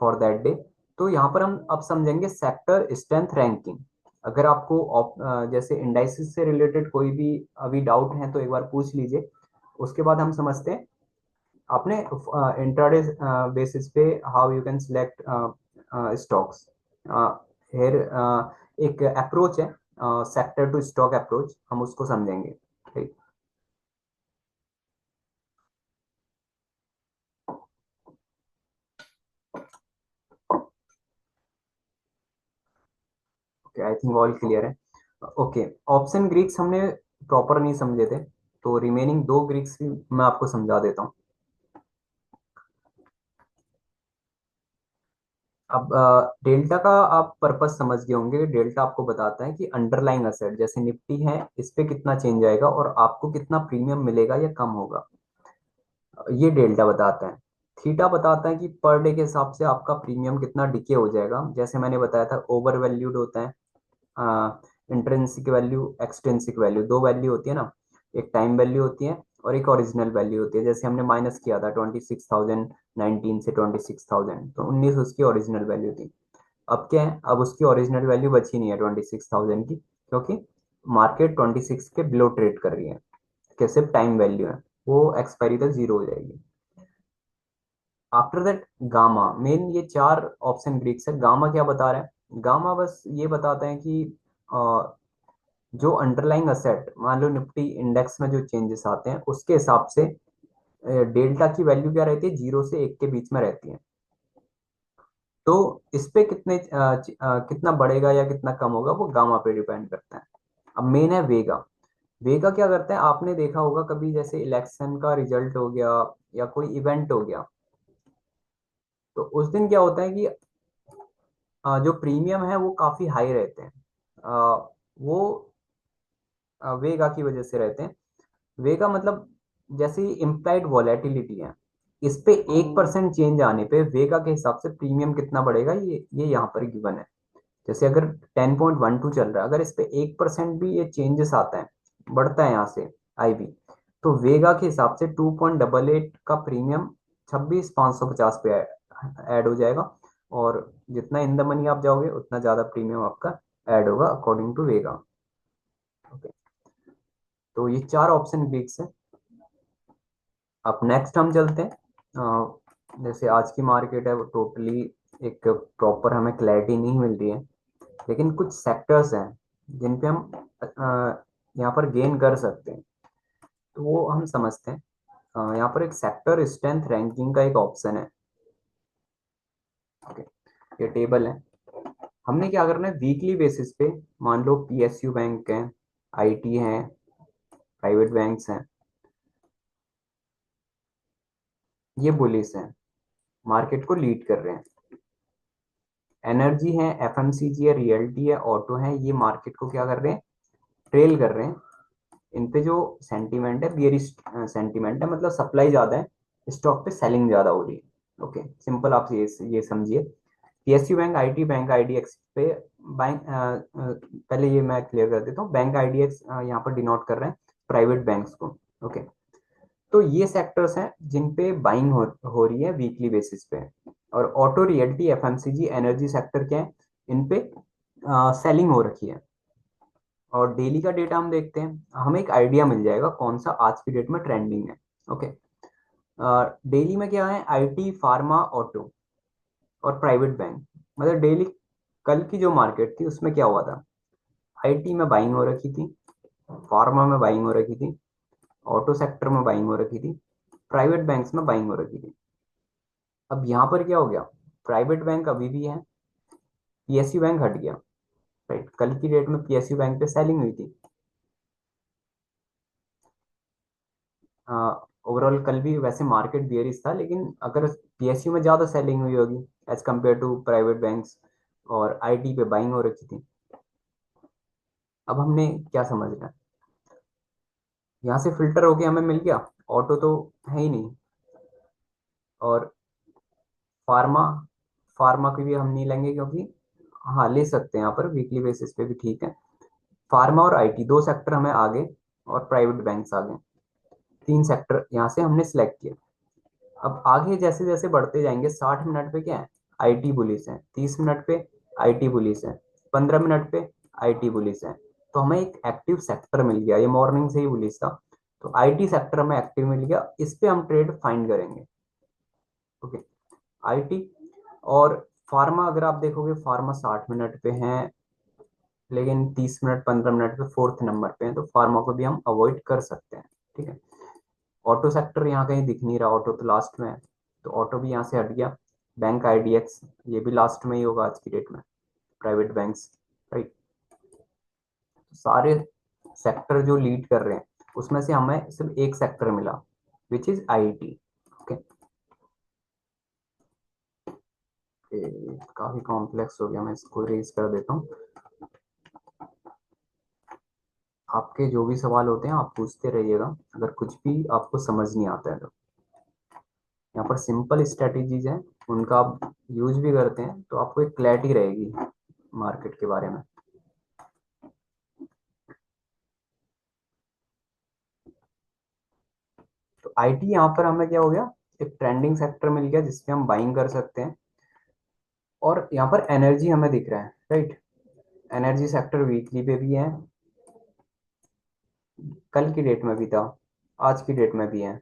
[SPEAKER 1] फॉर दैट डे। तो यहाँ पर हम अब समझेंगे सेक्टर स्ट्रेंथ रैंकिंग। अगर आपको जैसे इंडाइसिस से रिलेटेड कोई भी अभी डाउट है तो एक बार पूछ लीजिए, उसके बाद हम समझते हैं अपने इंट्राडे बेसिस पे how you can select stocks. Here एक अप्रोच है, सेक्टर टू स्टॉक अप्रोच, हम उसको समझेंगे। ठीक, okay, I think all clear है। ओके, ऑप्शन ग्रीक्स हमने प्रॉपर नहीं समझे थे, तो रिमेनिंग दो ग्रीक्स भी मैं आपको समझा देता हूँ। अब डेल्टा का आप पर्पस समझ गए होंगे। डेल्टा आपको बताता है कि अंडरलाइंग असेट जैसे निफ्टी है, इस पे कितना चेंज आएगा और आपको कितना प्रीमियम मिलेगा या कम होगा, ये डेल्टा बताता है। थीटा बताता है कि पर डे के हिसाब से आपका प्रीमियम कितना डिके हो जाएगा। जैसे मैंने बताया था, ओवर वैल्यूड होता है, इंट्रिंसिक वैल्यू, एक्सट्रिंसिक वैल्यू, दो वैल्यू होती है ना, एक टाइम वैल्यू होती है और एक ओरिजिनल वैल्यू होती है। जैसे हमने माइनस किया था 26,019 से 26,000, तो 19 उसकी ओरिजिनल वैल्यू थी। अब क्या है, अब उसकी ओरिजिनल वैल्यू बची नहीं है 26,000 की, क्योंकि मार्केट 26 के बिलो ट्रेड कर रही है। क्या सिर्फ टाइम वैल्यू है, वो एक्सपायरी तक जीरो हो जाएगी। आफ्टर दैट गामा, मेन ये चार ऑप्शन ग्रीक्स है। गामा क्या बता रहा है, गामा बस ये बताते हैं कि जो अंडरलाइंग असेट, मान लो निफ्टी इंडेक्स में जो चेंजेस आते हैं उसके हिसाब से डेल्टा की वैल्यू क्या रहती है, 0 से 1 के बीच में रहती है। तो इस पे कितना बढ़ेगा या कितना कम होगा वो गामा पे डिपेंड करता है। अब मेन है वेगा। वेगा क्या करता है, आपने देखा होगा कभी, जैसे इलेक्शन का रिजल्ट हो गया या कोई इवेंट हो गया, तो उस दिन क्या होता है कि जो प्रीमियम है वो काफी हाई रहते हैं। वो वेगा की वजह से रहते हैं। वेगा मतलब जैसे इम्प्लाइड वॉलेटिलिटी है, इस पे 1% चेंज आने पे वेगा के हिसाब से प्रीमियम कितना बढ़ेगा, ये यहाँ पर गिवन है। जैसे अगर 10.12 चल रहा है, अगर इस पे 1% भी ये चेंजेस आता है, बढ़ता है यहाँ से आईवी, तो वेगा के हिसाब से 2.88 का प्रीमियम 26,550 पे ऐड हो जाएगा। और जितना इन द मनी आप जाओगे उतना ज़्यादा प्रीमियम आपका ऐड होगा अकॉर्डिंग टू वेगा। ओके, तो ये चार ऑप्शन वीक्स है। अब नेक्स्ट हम चलते हैं, जैसे आज की मार्केट है वो टोटली एक प्रॉपर हमें क्लैरिटी नहीं मिल रही है, लेकिन कुछ सेक्टर्स हैं जिन पे हम यहाँ पर गेन कर सकते हैं, तो वो हम समझते हैं। यहाँ पर एक सेक्टर स्ट्रेंथ रैंकिंग का एक ऑप्शन है। ओके, ये टेबल है। हमने क्या करना है, वीकली बेसिस पे मान लो पीएसयू बैंक है, आईटी है, प्राइवेट बैंक्स हैं, ये बुलिस हैं, मार्केट को लीड कर रहे हैं। एनर्जी है, एफएमसीजी है, रियल्टी है, ऑटो है, ये मार्केट को क्या कर रहे हैं, ट्रेल कर रहे हैं। इन पे जो सेंटीमेंट है बियरिश सेंटीमेंट है, मतलब सप्लाई ज्यादा है, स्टॉक पे सेलिंग ज्यादा हो रही है। ओके, सिंपल आप ये समझिए। PSU bank, IT bank, IDX पे बैंक, पहले ये मैं क्लियर कर देता हूँ, बैंक आईडीएक्स यहाँ पर डिनोट कर रहे हैं प्राइवेट बैंक्स को। ओके, तो ये सेक्टर्स हैं जिन पे बाइंग हो रही है वीकली बेसिस पे। और auto, realty, FMCG, energy sector क्या है, इन पे सेलिंग हो रखी है। और डेली का डेटा हम देखते हैं, हमें एक आइडिया मिल जाएगा कौन सा आज की डेट में ट्रेंडिंग है। ओके, डेली में क्या है, आईटी, फार्मा, ऑटो और प्राइवेट बैंक। मतलब डेली कल की जो मार्केट थी उसमें क्या हुआ था, आईटी में बाइंग हो रखी थी, फार्मा में बाइंग हो रखी थी, ऑटो सेक्टर में बाइंग हो रखी थी, प्राइवेट बैंक्स में बाइंग हो रखी थी। अब यहाँ पर क्या हो गया, प्राइवेट बैंक अभी भी है, पीएसयू बैंक हट गया। राइट, कल की डेट में पीएसयू बैंक पे सेलिंग हुई थी। ओवरऑल कल भी वैसे मार्केट बियरिश था, लेकिन अगर पीएसयू में ज्यादा सेलिंग हुई होगी as compare to private banks, और आईटी पे बाइंग हो रखी थी। अब हमने क्या समझना है, यहाँ से फिल्टर होके हमें मिल गया, ऑटो तो है ही नहीं, और फार्मा, फार्मा की भी हम नहीं लेंगे क्योंकि, हाँ ले सकते हैं यहाँ पर वीकली बेसिस पे भी ठीक है। फार्मा और आईटी दो सेक्टर हमें आगे, और प्राइवेट बैंक्स आगे, तीन सेक्टर यहाँ से हमने सिलेक्ट किया। अब आगे जैसे जैसे बढ़ते जाएंगे, 60 मिनट पे क्या है, आईटी बुलिस है, 30 मिनट पे आईटी बुलिस है, 15 मिनट पे आईटी बुलिस है। तो हमें एक एक्टिव सेक्टर मिल गया, ये मॉर्निंग से ही बुलिस था, तो आईटी सेक्टर हमें एक्टिव मिल गया, इस पे हम ट्रेड फाइंड करेंगे। ओके, आईटी और फार्मा, अगर आप देखोगे फार्मा 60 मिनट पे है, लेकिन 30 मिनट 15 मिनट पे फोर्थ नंबर पे है, तो फार्मा को भी हम अवॉइड कर सकते हैं। ठीक है, ऑटो सेक्टर यहाँ कहीं दिख नहीं रहा, ऑटो तो लास्ट में है, तो ऑटो भी यहाँ से हट गया। बैंक आईडीएक्स, ये भी लास्ट में ही होगा आज की डेट में, प्राइवेट बैंक्स। राइट, सारे सेक्टर जो लीड कर रहे हैं उसमें से हमें सिर्फ एक सेक्टर मिला, विच इज आईटी। ओके, काफी कॉम्प्लेक्स हो गया, मैं इसको रेज कर देता हूँ। आपके जो भी सवाल होते हैं आप पूछते रहिएगा, अगर कुछ भी आपको समझ नहीं आता है तो। यहाँ पर सिंपल स्ट्रेटेजीज हैं, उनका आप यूज भी करते हैं तो आपको एक क्लैरिटी रहेगी मार्केट के बारे में। तो आईटी यहाँ पर हमें क्या हो गया, एक ट्रेंडिंग सेक्टर मिल गया जिसपे हम बाइंग कर सकते हैं। और यहाँ पर एनर्जी हमें दिख रहा है, राइट, एनर्जी सेक्टर वीकली पे भी है, कल की डेट में भी था, आज की डेट में भी है।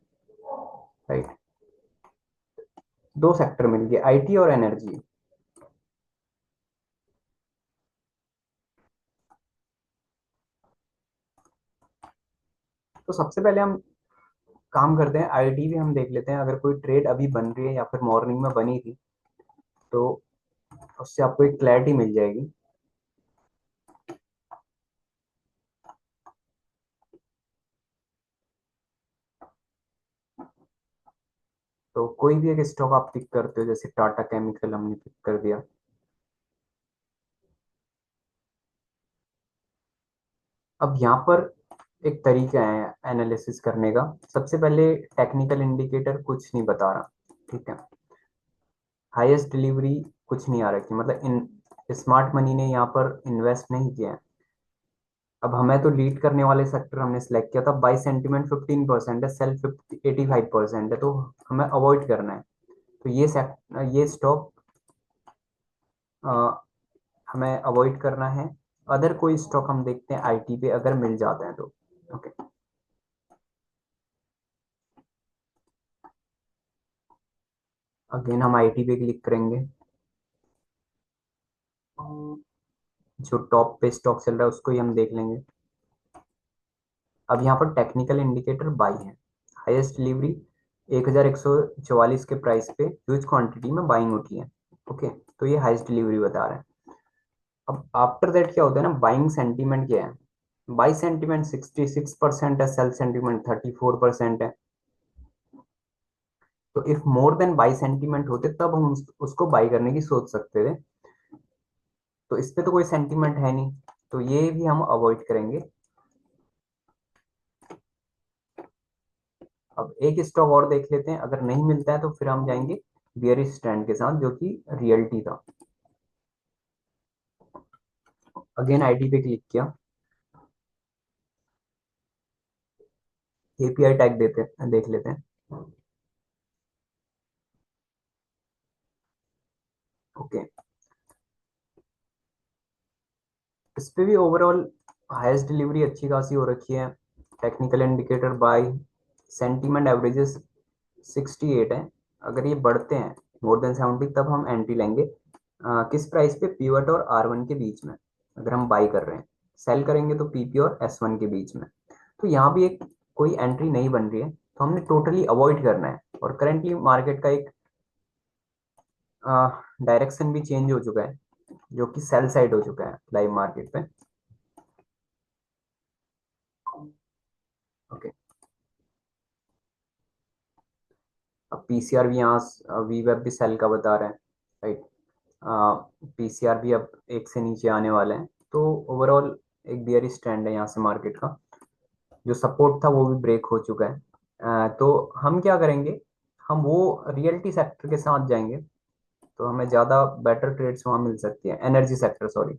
[SPEAKER 1] राइट, दो सेक्टर मिल गए, आईटी और एनर्जी। तो सबसे पहले हम काम करते हैं, आईटी भी हम देख लेते हैं, अगर कोई ट्रेड अभी बन रही है या फिर मॉर्निंग में बनी थी, तो उससे आपको एक क्लैरिटी मिल जाएगी। तो कोई भी एक स्टॉक आप पिक करते हो, जैसे टाटा केमिकल हमने पिक कर दिया। अब यहाँ पर एक तरीका है एनालिसिस करने का। सबसे पहले टेक्निकल इंडिकेटर कुछ नहीं बता रहा, ठीक है, हाईएस्ट डिलीवरी कुछ नहीं आ रखी, मतलब इन स्मार्ट मनी ने यहाँ पर इन्वेस्ट नहीं किया है। अब हमें तो लीड करने वाले सेक्टर हमने सेलेक्ट किया था, बाई सेंटीमेंट 15% है, सेल 85% है, तो हमें अवॉइड करना है। तो ये स्टॉक हमें अवॉइड करना है। अदर कोई स्टॉक हम देखते हैं आईटी पे अगर मिल जाते हैं तो। ओके, अगेन हम आईटी पे क्लिक करेंगे। जो टॉप पे स्टॉक चल रहा है उसको ही हम देख लेंगे। अब यहाँ पर टेक्निकल इंडिकेटर बाई है। हाईएस्ट डिलीवरी 1144 के प्राइस पे ह्यूज क्वांटिटी में बाइंग होती है। ओके, तो ये हाईएस्ट डिलीवरी बता रहा है। अब आफ्टर दैट क्या होता है ना, बाइंग सेंटीमेंट क्या है। बाई सेंटीमेंट 66% है, सेल सेंटीमेंट 34% है। तो if more than by sentiment होते तब हम उसको बाई करने की सोच सकते थे। तो इस पे तो कोई सेंटीमेंट है नहीं, तो ये भी हम अवॉइड करेंगे। अब एक स्टॉक और देख लेते हैं, अगर नहीं मिलता है तो फिर हम जाएंगे बियरिश ट्रेंड के साथ, जो कि रियलिटी था। अगेन आईटी पे क्लिक किया, एपीआई टैग देते देख लेते हैं। ओके, इस पे भी ओवरऑल हाईएस्ट डिलीवरी अच्छी खासी हो रखी है। Technical indicator buy sentiment averages 68 है। अगर ये बढ़ते हैं मोर देन 70 तब हम एंट्री लेंगे। किस प्राइस पे, पीवट और R1 के बीच में। अगर हम बाई कर रहे हैं, सेल करेंगे तो पीपी और S1 के बीच में। तो यहाँ भी एक कोई एंट्री नहीं बन रही है, तो हमने टोटली अवॉइड करना है। और करेंटली मार्केट का एक डायरेक्शन भी चेंज हो चुका है, जो कि सेल साइड हो चुका है लाइव मार्केट पे। ओके, अब पीसीआर भी यहाँ वी वेब भी सेल का बता रहे हैं, राइट। पीसीआर भी अब एक से नीचे आने वाले हैं। तो ओवरऑल एक बियरिश ट्रेंड है यहाँ से मार्केट का। जो सपोर्ट था वो भी ब्रेक हो चुका है। तो हम क्या करेंगे, हम वो रियलिटी सेक्टर के साथ जाएंगे, तो हमें ज़्यादा बेटर ट्रेड्स वहाँ मिल सकती है। Energy sector, sorry.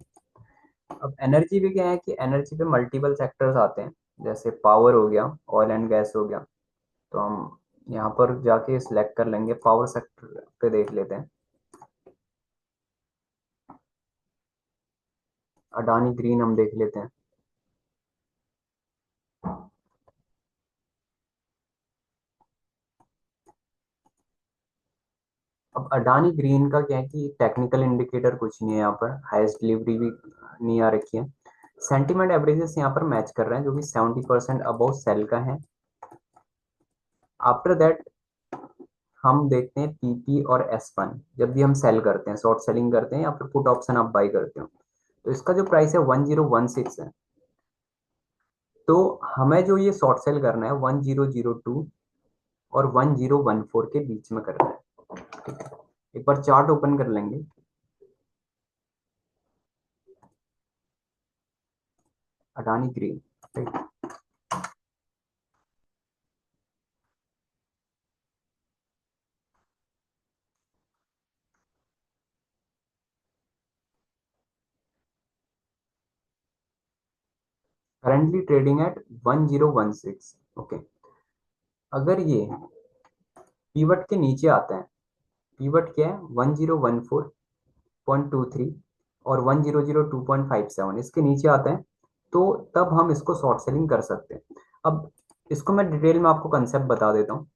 [SPEAKER 1] अब एनर्जी पे क्या है कि एनर्जी पे मल्टीपल सेक्टर्स आते हैं, जैसे पावर हो गया, ऑयल एंड गैस हो गया। तो हम यहाँ पर जाके सिलेक्ट कर लेंगे, पावर सेक्टर पे देख लेते हैं। अडानी ग्रीन हम देख लेते हैं। अब अडानी ग्रीन का क्या है कि टेक्निकल इंडिकेटर कुछ नहीं है यहाँ पर, हाईएस्ट डिलीवरी भी नहीं आ रखी है। सेंटीमेंट एवरेजेस यहाँ पर मैच कर रहे हैं, जो कि 70% अबव सेल का है। आफ्टर दैट हम देखते हैं पीपी और S1। जब भी हम सेल करते हैं, शॉर्ट सेलिंग करते हैं या फिर पुट ऑप्शन आप बाई करते हो, तो इसका जो प्राइस है 1016 है। तो हमें जो ये शॉर्ट सेल करना है 1002 और 1014 के बीच में करना है। ठीक है, एक बार चार्ट ओपन कर लेंगे। Adani green, right. Currently trading at 1016। Okay, अगर ये पीवट के नीचे आता है, पीवट क्या है 1014.23 और 1002.57, इसके नीचे आता है, तो तब हम इसको शॉर्ट सेलिंग कर सकते हैं। अब इसको मैं डिटेल में आपको कंसेप्ट बता देता हूँ।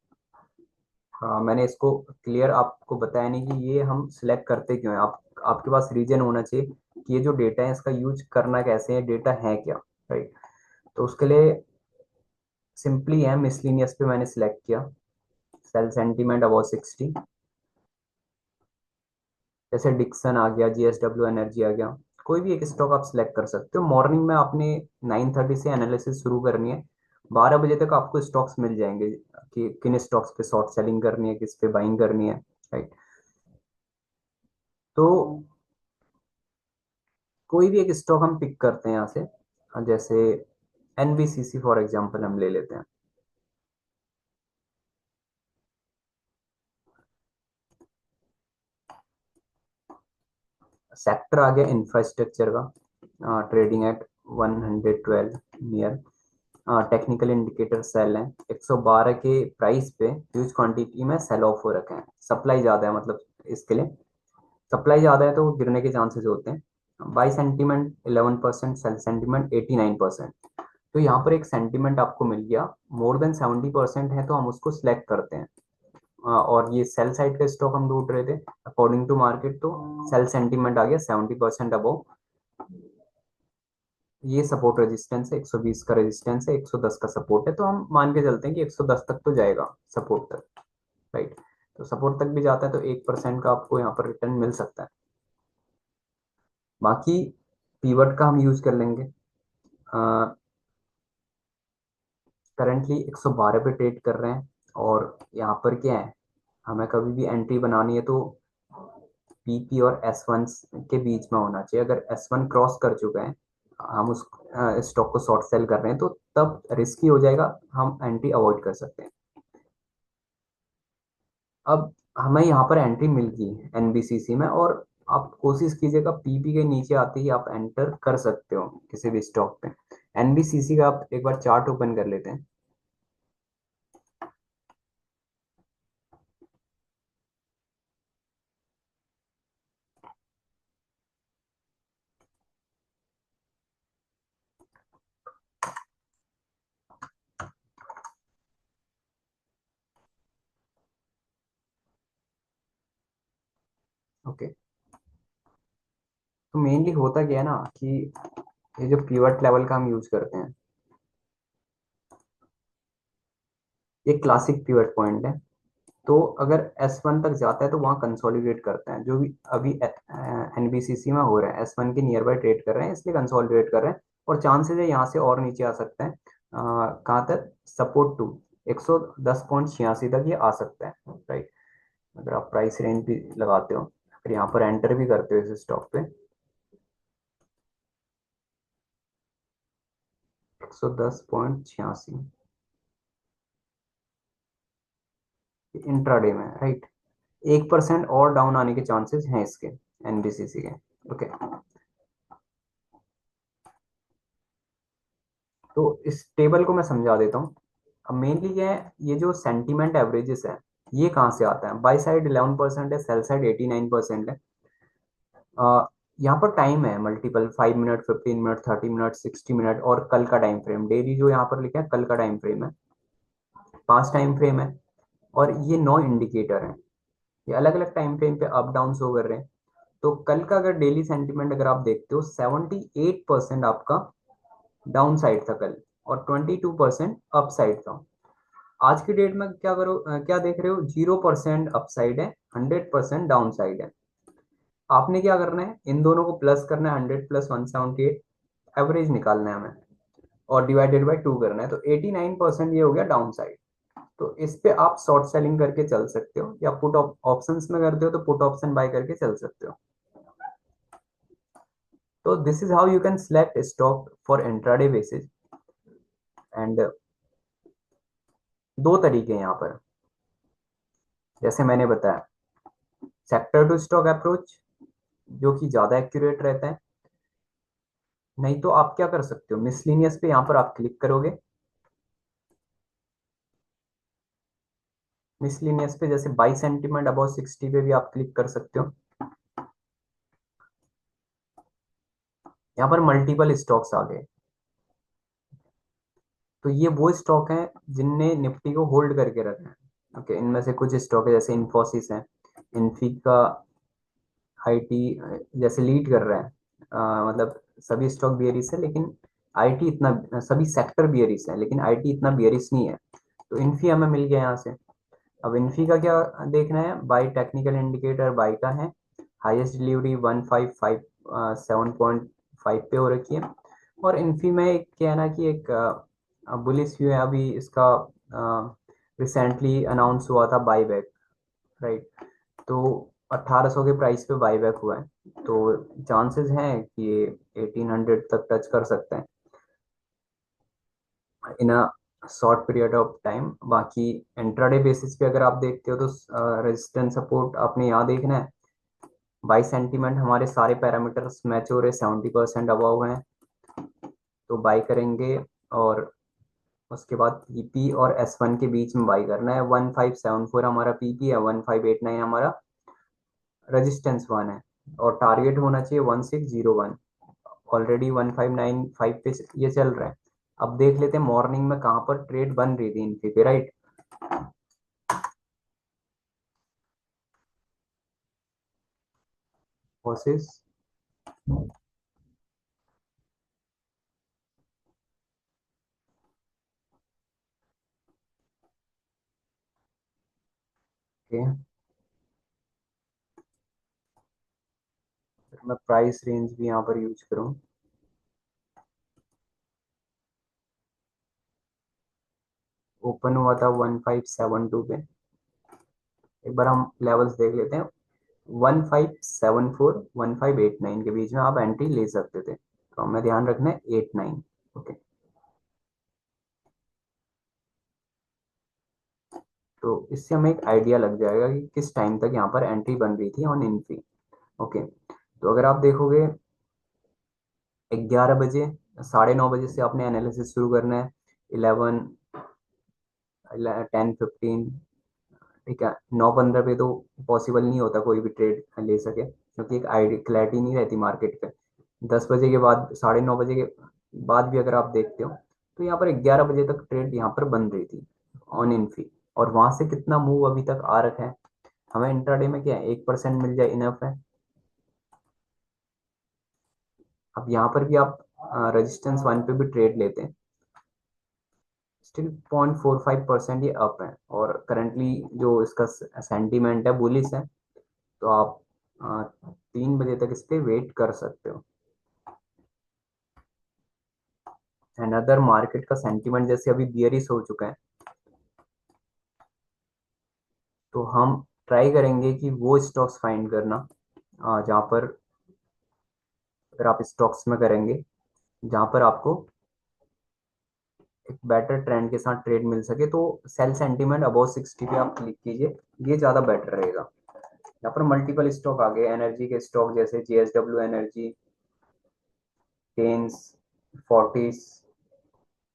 [SPEAKER 1] हाँ, मैंने इसको क्लियर आपको बताया नहीं कि ये हम सिलेक्ट करते क्यों है। आपके पास रीजन होना चाहिए कि ये जो डेटा है इसका यूज करना कैसे है, डेटा है क्या, राइट। तो उसके लिए सिंपली है, मिसलिनियस पे मैंने सिलेक्ट किया, सेल सेंटीमेंट अबाउट 60। जैसे डिक्सन आ गया, जीएसडब्ल्यू एनर्जी आ गया, कोई भी एक स्टॉक आप सिलेक्ट कर सकते हो। मॉर्निंग में आपने 9:30 से एनालिसिस शुरू करनी है, 12 बजे तक आपको स्टॉक्स मिल जाएंगे कि किन स्टॉक्स पे शॉर्ट सेलिंग करनी है, किस पे बाइंग करनी है, राइट। तो कोई भी एक स्टॉक हम पिक करते हैं यहाँ से। जैसे एनबीसीसी फॉर एग्जांपल हम ले लेते हैं। सेक्टर आ गया इंफ्रास्ट्रक्चर का, trading at 112 near. Technical indicator sell है, 112 के प्राइस पे ह्यूज क्वांटिटी में सेल ऑफ हो रखे हैं, सप्लाई ज्यादा है मतलब इसके लिए। सप्लाई ज़्यादा है तो वो गिरने के चांसेस होते हैं। Buy sentiment 11%, sell sentiment 89%। तो यहाँ पर एक सेंटीमेंट आपको मिल गया, मोर देन 70% है तो हम उसको सिलेक्ट करते हैं। और ये सेल साइड का स्टॉक हम ढूंढ रहे थे अकॉर्डिंग टू मार्केट, तो सेल सेंटीमेंट आ गया 70% अबव। ये सपोर्ट रेजिस्टेंस है, 120 का रेजिस्टेंस है, 110 का सपोर्ट है, तो हम मान के चलते हैं कि 110 तक तो जाएगा सपोर्ट तक, राइट। तो सपोर्ट तक भी जाता है तो 1% का आपको यहाँ पर रिटर्न मिल सकता है। बाकी पीवट का हम यूज कर लेंगे। करंटली 112 पे ट्रेड कर रहे हैं, और यहाँ पर क्या है, हमें कभी भी एंट्री बनानी है तो पीपी और S1 के बीच में होना चाहिए। अगर S1 क्रॉस कर चुके हैं, हम उस स्टॉक को शॉर्ट सेल कर रहे हैं, तो तब रिस्की हो जाएगा, हम एंट्री अवॉइड कर सकते हैं। अब हमें यहाँ पर एंट्री मिल गई एनबीसीसी में, और आप कोशिश कीजिएगा पीपी के नीचे आते ही आप एंटर कर सकते हो किसी भी स्टॉक पे। एनबीसीसी का आप एक बार चार्ट ओपन कर लेते हैं। ओके, तो मेनली होता क्या है ना कि ये जो पिवट लेवल का हम यूज करते हैं, ये क्लासिक पिवट पॉइंट है। तो अगर S1 तक जाता है तो वहाँ कंसोलिडेट करते हैं, जो भी अभी एनबीसीसी में हो रहा है, S1 के नियर बाय ट्रेड कर रहे हैं, इसलिए कंसोलिडेट कर रहे हैं। और चांसेस है यहाँ से और नीचे आ सकते हैं। कहाँ तक, सपोर्ट टू 110.86 तक ये आ सकता है, राइट। अगर आप प्राइस रेंज भी लगाते हो, फिर यहाँ पर एंटर भी करते हो इस स्टॉक पे, 110.86 इंट्राडे में, राइट। 1% और डाउन आने के चांसेस हैं इसके, एनबीसीसी के। ओके, तो इस टेबल को मैं समझा देता हूँ। अब मेनली क्या है, ये जो सेंटीमेंट एवरेजेस है, ये कहाँ से आता है। बाई साइड 11% है, सेल साइड 89% है। यहाँ पर टाइम है multiple, 5 minute, 15 minute, 30 minute, 60 minute, और कल का टाइम फ्रेम, डेली जो यहाँ पर लिखा है कल का टाइम फ्रेम है, 5 टाइम फ्रेम है। और ये 9 इंडिकेटर हैं, ये अलग अलग टाइम फ्रेम पे अप डाउन शो कर रहे हैं। तो कल का अगर डेली सेंटीमेंट अगर आप देखते हो, 78% आपका डाउन साइड था कल, और 22% अप साइड था। आज की डेट में क्या करो, क्या देख रहे हो, 0% अप साइड है, 100% डाउन साइड है। आपने क्या करना है, इन दोनों को प्लस करना है, 100 प्लस 178, एवरेज निकालना है हमें, और डिवाइडेड बाय 2 करना है, तो 89% ये हो गया डाउन साइड। तो इस पे आप शॉर्ट सेलिंग करके चल सकते हो, या पुट ऑप्शंस में करते हो तो पुट ऑप्शन बाय करके चल सकते हो। तो this is how you can select stock for intraday basis. And दो तरीके हैं यहाँ पर, जैसे मैंने बताया, सेक्टर टू स्टॉक अप्रोच, जो कि ज्यादा एक्यूरेट रहता है। नहीं तो आप क्या कर सकते हो, मिसलिनियस पे यहाँ पर आप क्लिक करोगे। मिसलिनियस पे जैसे बाई सेंटीमेंट अबाउट 60 पे भी आप क्लिक कर सकते हो। यहाँ पर मल्टीपल स्टॉक्स आ गए। तो ये वो स्टॉक हैं जिनने निफ्टी को होल्ड करके रखा है। ओके, इनमें से कुछ स्टॉक है, जैसे इन्फोसिस है, इन्फी का, आईटी, जैसे लीड कर रहा है। मतलब सभी स्टॉक बियरिश है, लेकिन आईटी इतना, सभी सेक्टर बियरिश है लेकिन आईटी इतना बियरिश नहीं है। तो इन्फी हमें मिल गया यहाँ से। अब इन्फी का क्या देखना है, बाई टेक्निकल इंडिकेटर बाई का है, हाईएस्ट डिलीवरी 1557.5 पे हो रखी है। और इन्फी में एक क्या है ना कि एक बुलिश व्यू है, अभी इसका रिसेंटली अनाउंस हुआ था बाईबैक, राइट। तो 1800 के प्राइस पे बाईबैक हुआ है, तो चांसेस हैं कि ये 1800 तक टच कर सकते हैं in a short period of time. बाकी इंट्राडे बेसिस पे अगर आप देखते हो तो रेजिस्टेंस सपोर्ट आपने यहाँ देखना है। बाई सेंटीमेंट हमारे सारे पैरामीटर्स मैच हो रहे, 70% अबव हैं, तो बाई करेंगे। और उसके बाद पीपी और S1 के बीच में बाई करना है। 1574 हमारा पीपी है, 1589 हमारा रेजिस्टेंस 1 है और टारगेट होना चाहिए 1601। ऑलरेडी 1595 पे ये चल रहा है। अब देख लेते हैं मॉर्निंग में कहाँ पर ट्रेड बन रही थी इनकी पे, राइट। कोशिश। ओके, फिर मैं प्राइस रेंज भी यहाँ पर यूज करूँ। ओपन हुआ था 1572 पे। एक बार हम लेवल्स देख लेते हैं। 1574 1589 के बीच में आप एंट्री ले सकते थे, तो हमें ध्यान रखना है 89। ओके, तो इससे हमें एक आइडिया लग जाएगा कि किस टाइम तक यहाँ पर एंट्री बन रही थी ऑन इन्फी। ओके, तो अगर आप देखोगे 11 बजे, 9:30 बजे से आपने एनालिसिस शुरू करना है। 11, 10:15, ठीक है। 9:15 पे तो पॉसिबल नहीं होता कोई भी ट्रेड ले सके, क्योंकि एक आइडिया क्लैरिटी नहीं रहती मार्केट पे। 10 बजे के बाद, 9:30 बजे के बाद भी अगर आप देखते हो तो यहाँ पर 11 बजे तक ट्रेड यहाँ पर बन रही थी ऑन इनफी। और वहां से कितना मूव अभी तक आ रखा है, हमें इंट्राडे में क्या है, 1% मिल जाए इनफ है। अब यहाँ पर भी आप रेजिस्टेंस 1 पे भी ट्रेड लेते हैं, स्टिल 0.45% ये अप है। और करंटली जो इसका सेंटीमेंट है बुलिश है, तो आप 3 बजे तक इस पे वेट कर सकते हो। एंड अदर मार्केट का सेंटीमेंट जैसे अभी बियरिश हो चुका है, तो हम ट्राई करेंगे कि वो स्टॉक्स फाइंड करना जहाँ पर, अगर आप स्टॉक्स में करेंगे जहाँ पर आपको एक बेटर ट्रेंड के साथ ट्रेड मिल सके, तो सेल सेंटीमेंट अबाउट 60 पे आप क्लिक कीजिए, ये ज़्यादा बेटर रहेगा। यहाँ पर मल्टीपल स्टॉक आ गए, एनर्जी के स्टॉक जैसे JSW energy, Kaynes, Fortis,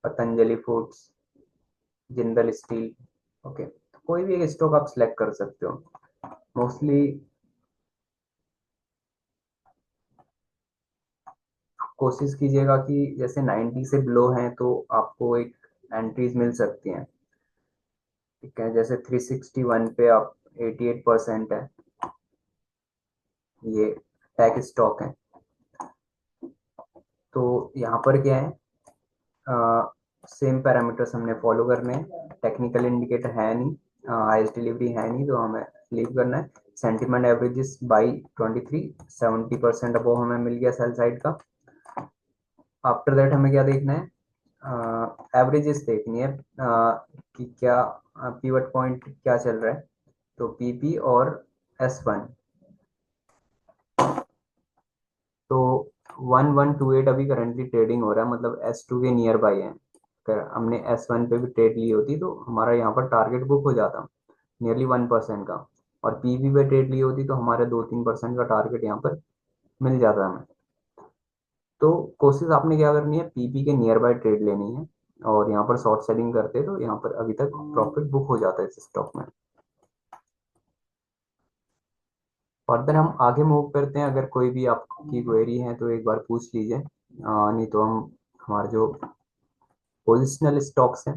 [SPEAKER 1] Patanjali foods, Jindal steel. Okay, तो कोई भी एक स्टॉक आप सिलेक्ट कर सकते हो। मोस्टली कोशिश कीजिएगा कि जैसे 90 से बिलो हैं तो आपको एक एंट्रीज मिल सकती हैं, ठीक है। जैसे 361 पे आप 88% है, ये टेक स्टॉक है। तो यहाँ पर क्या है, सेम पैरामीटर्स हमने फॉलो करने हैं। टेक्निकल इंडिकेटर है नहीं, हाइस्ट डिलीवरी है नहीं, तो हमें लीव करना है। सेंटीमेंट एवरेजेस बाई 23, 70% अबव हमें मिल गया सेल साइड का। आफ्टर दैट हमें क्या देखना है, एवरेजेस देखनी है कि क्या पीवट पॉइंट क्या चल रहा है। तो PP और S1, तो 1128 अभी करंटली ट्रेडिंग हो रहा है, मतलब S2 के नियर बाई है। अगर हमने S1 पे भी ट्रेड ली होती तो हमारा यहाँ पर टारगेट बुक हो जाता नियरली 1% का। और PB पे ट्रेड ली होती तो हमारे 2-3% का टारगेट यहाँ पर मिल जाता हमें। तो कोशिश आपने क्या करनी है, PP के नियर बाय ट्रेड लेनी है। और यहाँ पर शॉर्ट सेलिंग करते तो यहाँ पर अभी तक प्रॉफिट बुक हो जाता है इस स्टॉक में। फर्दर हम आगे मूव करते हैं, अगर कोई भी आपकी क्वेरी है तो एक बार पूछ लीजिए, नहीं तो हम हमारे जो पोजिशनल स्टॉक्स हैं।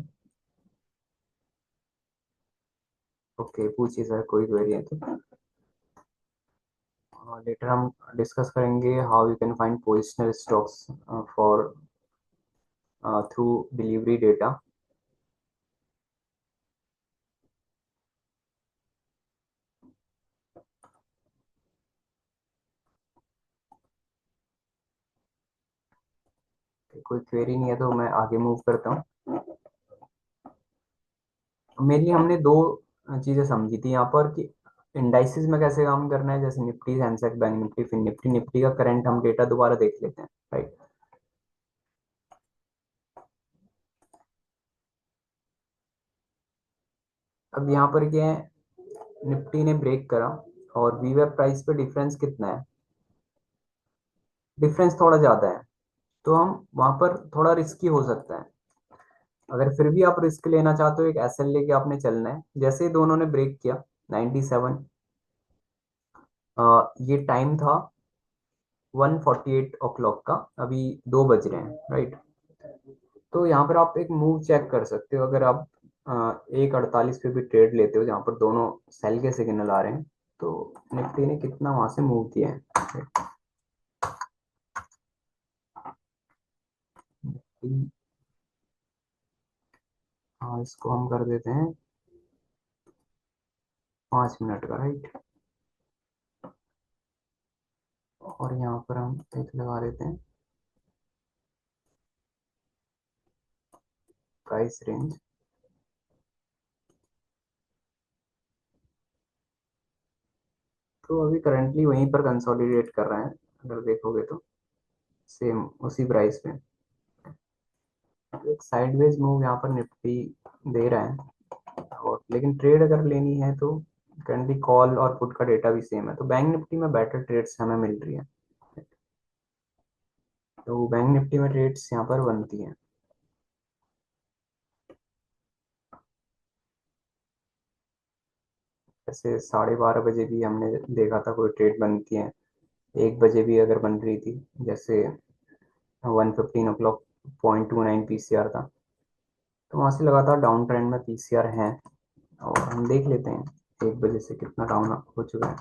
[SPEAKER 1] ओके, पूछिए सर, कोई क्वेरी है तो। लेटर हम डिस्कस करेंगे how you can find positional stocks for through delivery data. कोई क्वेरी नहीं है तो मैं आगे मूव करता हूँ। मेनली हमने दो चीजें समझी थी यहाँ पर, कि इंडाइसिस में कैसे काम करना है, जैसे निफ्टी, सेंसेक्स, बैंक निफ्टी, फिर निफ्टी। निफ्टी का करंट हम डेटा दोबारा देख लेते हैं, राइट। अब यहाँ पर क्या है, निफ्टी ने ब्रेक करा और वीवेब प्राइस पे डिफरेंस कितना है, डिफरेंस थोड़ा ज्यादा है, तो हम वहां पर थोड़ा रिस्की हो सकता है। अगर फिर भी आप रिस्क लेना चाहते हो, एक SL लेके आपने चलना है। जैसे ही दोनों ने ब्रेक किया 97, ये टाइम था 1:48 का, अभी 2 बज रहे हैं, राइट। तो यहाँ पर आप एक मूव चेक कर सकते हो, अगर आप 1:48 पे भी ट्रेड लेते हो जहाँ पर दोनों सेल के सिग्नल आ रहे हैं, तो निफ्टी ने कितना वहां से मूव किया है। हाँ, इसको हम कर देते हैं 5 मिनट का, राइट। और यहाँ पर हम एक लगा देते हैं प्राइस रेंज। तो अभी करंटली वहीं पर कंसोलिडेट कर रहे हैं, अगर देखोगे तो सेम उसी प्राइस पे। एक साइडवेज मूव यहाँ पर निफ्टी दे रहा है, और लेकिन ट्रेड अगर लेनी है तो करंटली कॉल और पुट का डेटा भी सेम है, तो बैंक निफ्टी में बेटर ट्रेड्स हमें मिल रही है। तो बैंक निफ्टी में ट्रेड्स यहाँ पर बनती हैं। जैसे 12:30 बजे भी हमने देखा था कोई ट्रेड बनती है, 1 बजे भी अगर बन रही थी, जैसे 1:15 0.29 पीसीआर था, तो वहां से लगातार डाउन ट्रेंड में पीसीआर है। और हम देख लेते हैं 1 बजे से कितना डाउन हो चुका है।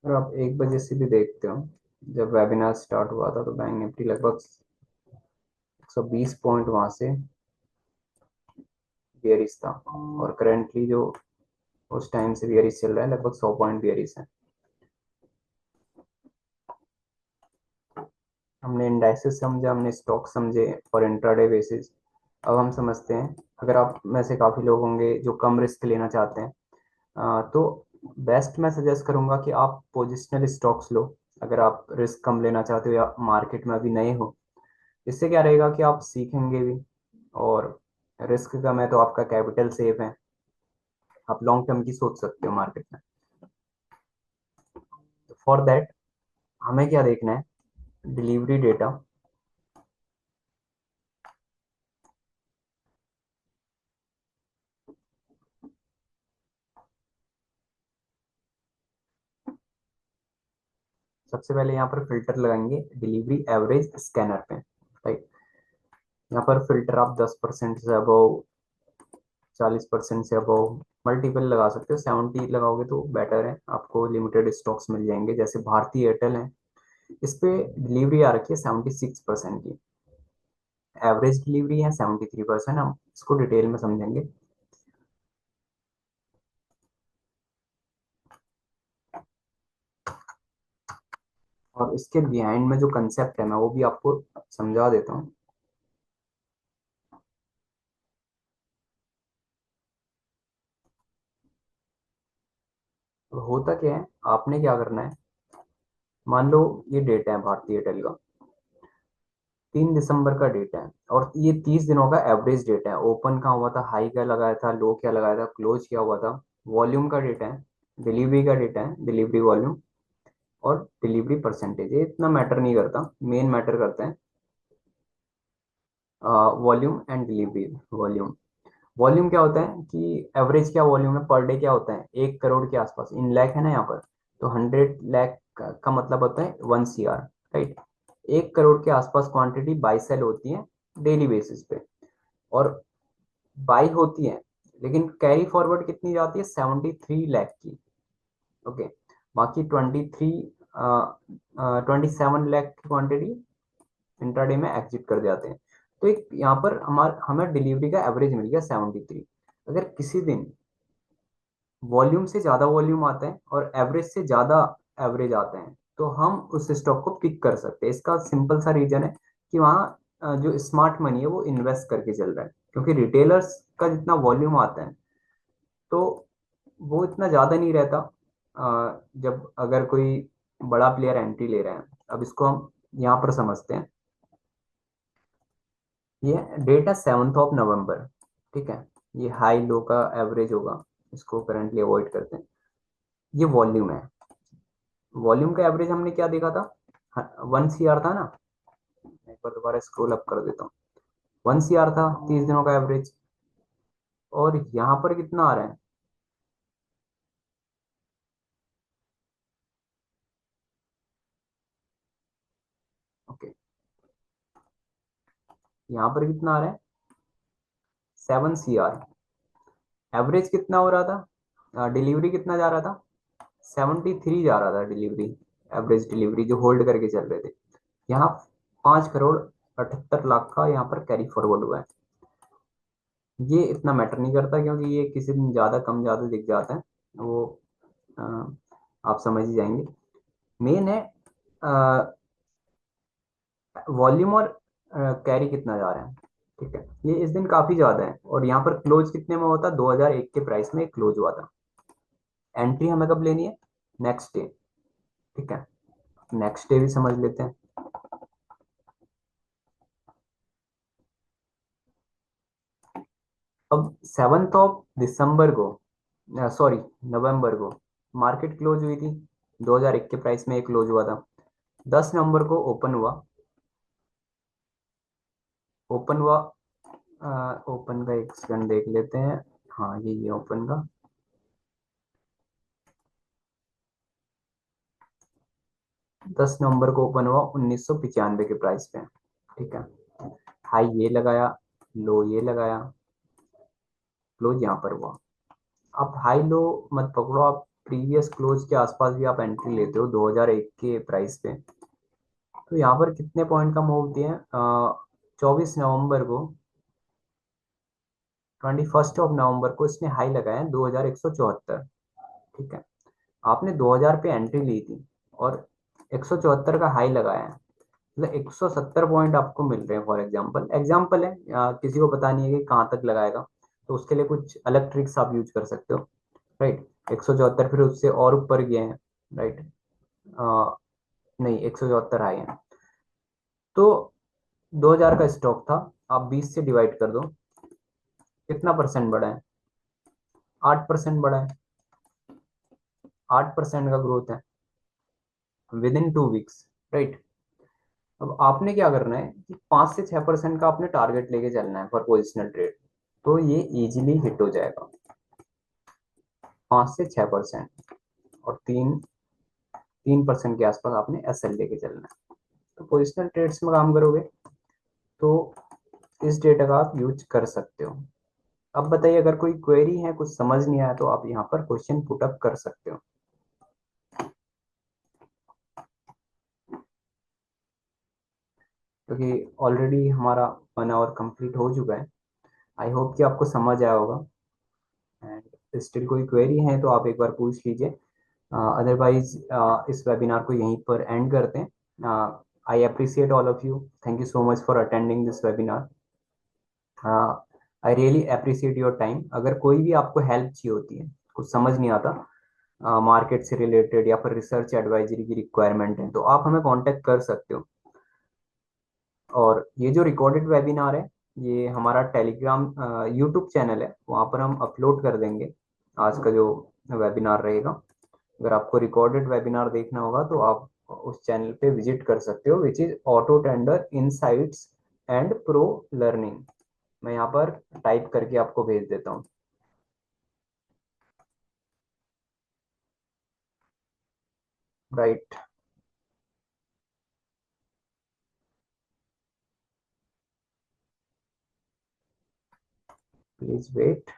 [SPEAKER 1] और आप 1 बजे से भी देखते हो, जब वेबिनार स्टार्ट हुआ था तो बैंक निफ्टी लगभग 120 पॉइंट वहां से बियरिश था, और करेंटली जो उस टाइम से बियरिश चल रहा है लगभग 100 पॉइंट बियरिश है। हमने इंडाइसेस समझे, हमने स्टॉक समझे और इंट्राडे बेसिस। अब हम समझते हैं, अगर आप में से काफ़ी लोग होंगे जो कम रिस्क लेना चाहते हैं, तो बेस्ट मैं सजेस्ट करूंगा कि आप पोजिशनल स्टॉक्स लो, अगर आप रिस्क कम लेना चाहते हो या मार्केट में अभी नए हो। इससे क्या रहेगा कि आप सीखेंगे भी, और रिस्क कम है तो आपका कैपिटल सेफ है, आप लॉन्ग टर्म की सोच सकते हो मार्केट में। फॉर दैट हमें क्या देखना है, डिलीवरी डेटा। सबसे पहले यहाँ पर फिल्टर लगाएंगे डिलीवरी एवरेज स्कैनर पे, राइट। यहाँ पर फिल्टर आप 10% से अबव, 40% से अबव, मल्टीपल लगा सकते हो। 70 लगाओगे तो बेटर है, आपको लिमिटेड स्टॉक्स मिल जाएंगे, जैसे भारतीय एयरटेल है, इस पे डिलीवरी आ रखी है 76% की। एवरेज डिलीवरी है 73%, हम इसको डिटेल में समझेंगे। और इसके बिहाइंड में जो कंसेप्ट है मैं वो भी आपको समझा देता हूँ। तो होता क्या है, आपने क्या करना है, मान लो ये डेटा है भारतीय एयरटेल का, 3 दिसंबर का डेटा है, और ये 30 दिनों का एवरेज डेटा है। ओपन कहाँ हुआ था, हाई क्या लगाया था, लो क्या लगाया था, क्लोज क्या हुआ था। वॉल्यूम का डेटा है, डिलीवरी का डेटा है, डिलीवरी वॉल्यूम और डिलीवरी परसेंटेज। ये इतना मैटर नहीं करता, मेन मैटर करता है volume and delivery volume. Volume क्या होता है कि एवरेज क्या वॉल्यूम है पर डे, क्या होता है 1 करोड़ के आसपास, इन लाख है ना यहाँ पर, तो 100 लाख का मतलब होता है 1 CR, राइट। 1 करोड़ के आसपास क्वांटिटी बाई सेल होती है डेली बेसिस पे, और बाई होती है, लेकिन कैरी फॉरवर्ड कितनी जाती है, 73 लाख की। ओके, बाकी 27 लाख की क्वांटिटी इंट्राडे में एग्जिट कर जाते हैं। तो एक यहाँ पर हमें डिलीवरी का एवरेज मिल गया 73। अगर किसी दिन वॉल्यूम से ज्यादा वॉल्यूम आता है और एवरेज से ज्यादा एवरेज आता है, तो हम उस स्टॉक को पिक कर सकते हैं। इसका सिंपल सा रीजन है कि वहाँ जो स्मार्ट मनी है वो इन्वेस्ट करके चल रहा है, क्योंकि रिटेलर्स का जितना वॉल्यूम आता है तो वो इतना ज्यादा नहीं रहता। जब अगर कोई बड़ा प्लेयर एंट्री ले रहा है, अब इसको हम यहाँ पर समझते हैं। ये डेटा 7 नवंबर, ठीक है, ये हाई लो का एवरेज होगा। इसको करंटली अवॉइड करते हैं। ये वॉल्यूम है। वॉल्यूम का एवरेज हमने क्या देखा था, 1 CR था ना। एक बार दोबारा स्क्रॉल अप कर देता हूँ। 1 CR था 30 दिनों का एवरेज। और यहाँ पर कितना आ रहा है, ओके, यहाँ पर कितना आ रहा है, 7 CR। एवरेज कितना हो रहा था, डिलीवरी कितना जा रहा था, 73 जा रहा था डिलीवरी। एवरेज डिलीवरी जो होल्ड करके चल रहे थे। यहाँ 5 करोड़ 78 लाख का यहाँ पर कैरी फॉरवर्ड हुआ है। ये इतना मैटर नहीं करता, क्योंकि ये किसी दिन ज्यादा कम ज्यादा दिख जाता है, वो अ, आप समझ ही जाएंगे। मेन है वॉल्यूम और कैरी कितना जा रहा है। ठीक है, ये इस दिन काफी ज्यादा है। और यहाँ पर क्लोज कितने में होता, 2001 के प्राइस में क्लोज हुआ था। एंट्री हमें कब लेनी है, नेक्स्ट डे। ठीक है, नेक्स्ट डे भी समझ लेते हैं। अब 7 दिसंबर को, सॉरी, नवंबर को मार्केट क्लोज हुई थी। 2001 के प्राइस में एक क्लोज हुआ था। 10 नवंबर को ओपन हुआ। ओपन हुआ, ओपन का एक सेकंड देख लेते हैं। हाँ, ये ओपन का 10 नवंबर को ओपन हुआ 1995 के प्राइस पे। ठीक है, हाई ये लगाया, लो ये लगाया, क्लोज यहाँ पर हुआ। आप हाई लो मत पकड़ो, आप प्रीवियस क्लोज के आसपास भी आप एंट्री लेते हो 2001 के प्राइस पे। तो यहाँ पर कितने पॉइंट का मूव दिए, 24 नवंबर को, 21 नवंबर को इसने हाई लगाया है 2174। ठीक है, आपने 2000 पे एंट्री ली थी और 174 का हाई लगाया है, मतलब 170 पॉइंट आपको मिल रहे हैं। फॉर एग्जांपल, एग्जांपल है, किसी को पता नहीं है कि कहाँ तक लगाएगा, तो उसके लिए कुछ अलग ट्रिक्स आप यूज कर सकते हो। राइट, 174 फिर उससे और ऊपर गए हैं। राइट, नहीं, 174 आए हैं। तो 2000 का स्टॉक था, आप 20 से डिवाइड कर दो, कितना परसेंट बढ़ा है, 8% बढ़ा है। 8% का ग्रोथ है विद इन 2 वीक्स। राइट, अब आपने क्या करना है कि 5 से 6% का आपने टारगेट लेके चलना है फॉर पोजिशनल ट्रेड। तो ये इजीली हिट हो जाएगा, 5 से 6%। और 3% के आसपास आपने एसएल लेके चलना है। तो पोजिशनल ट्रेड्स में काम करोगे तो इस डेटा का आप यूज कर सकते हो। अब बताइए, अगर कोई क्वेरी है, कुछ समझ नहीं आया, तो आप यहाँ पर क्वेश्चन पुट अप कर सकते हो। क्योंकि ऑलरेडी हमारा 1 आवर कंप्लीट हो चुका है। आई होप कि आपको समझ आया होगा। एंड स्टिल कोई क्वेरी है तो आप एक बार पूछ लीजिए, अदरवाइज इस वेबिनार को यहीं पर एंड करते हैं। I appreciate all of you, thank you so much for attending this webinar. I really appreciate your time. अगर कोई भी आपको हेल्प चाहिए होती है, कुछ समझ नहीं आता मार्केट से रिलेटेड या फिर रिसर्च एडवाइजरी की रिक्वायरमेंट है, तो आप हमें कांटेक्ट कर सकते हो। और ये जो रिकॉर्डेड वेबिनार है, ये हमारा टेलीग्राम यूट्यूब चैनल है, वहाँ पर हम अपलोड कर देंगे आज का जो वेबिनार रहेगा। अगर आपको रिकॉर्डेड वेबिनार देखना होगा तो आप उस चैनल पे विजिट कर सकते हो, which is auto tender insights and pro learning. मैं यहाँ पर टाइप करके आपको भेज देता हूँ। Right, please wait.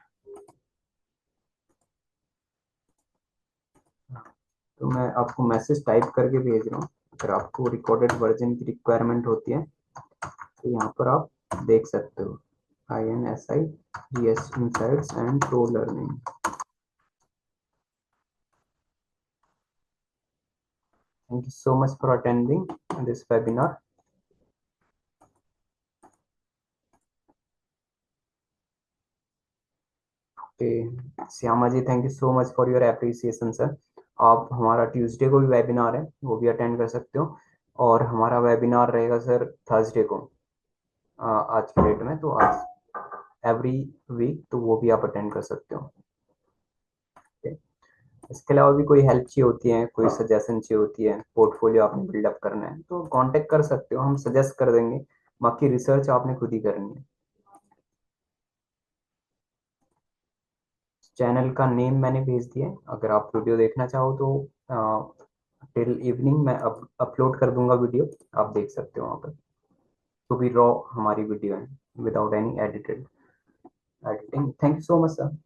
[SPEAKER 1] तो मैं आपको मैसेज टाइप करके भेज रहा हूँ। अगर आपको रिकॉर्डेड वर्जन की रिक्वायरमेंट होती है तो यहाँ पर आप देख सकते हो, INSI GS insights and pro learning। Thank you so much for attending this webinar। Okay, Shyama ji, thank you so much for your appreciation sir. आप हमारा ट्यूसडे को भी वेबिनार है, वो भी अटेंड कर सकते हो। और हमारा वेबिनार रहेगा सर थर्सडे को, आज की डेट में, तो आज एवरी वीक, तो वो भी आप अटेंड कर सकते हो। इसके अलावा भी कोई हेल्प चाहिए होती है, कोई सजेशन चाहिए होती है, पोर्टफोलियो आपने बिल्डअप करना है तो कांटेक्ट कर सकते हो, हम सजेस्ट कर देंगे। बाकी रिसर्च आपने खुद ही करनी है। चैनल का नेम मैंने भेज दिया है, अगर आप वीडियो देखना चाहो तो टिल इवनिंग मैं अपलोड कर दूंगा वीडियो, आप देख सकते हो वहाँ पर। तो भी रॉ हमारी वीडियो है, without any edited editing. Thank you so much sir.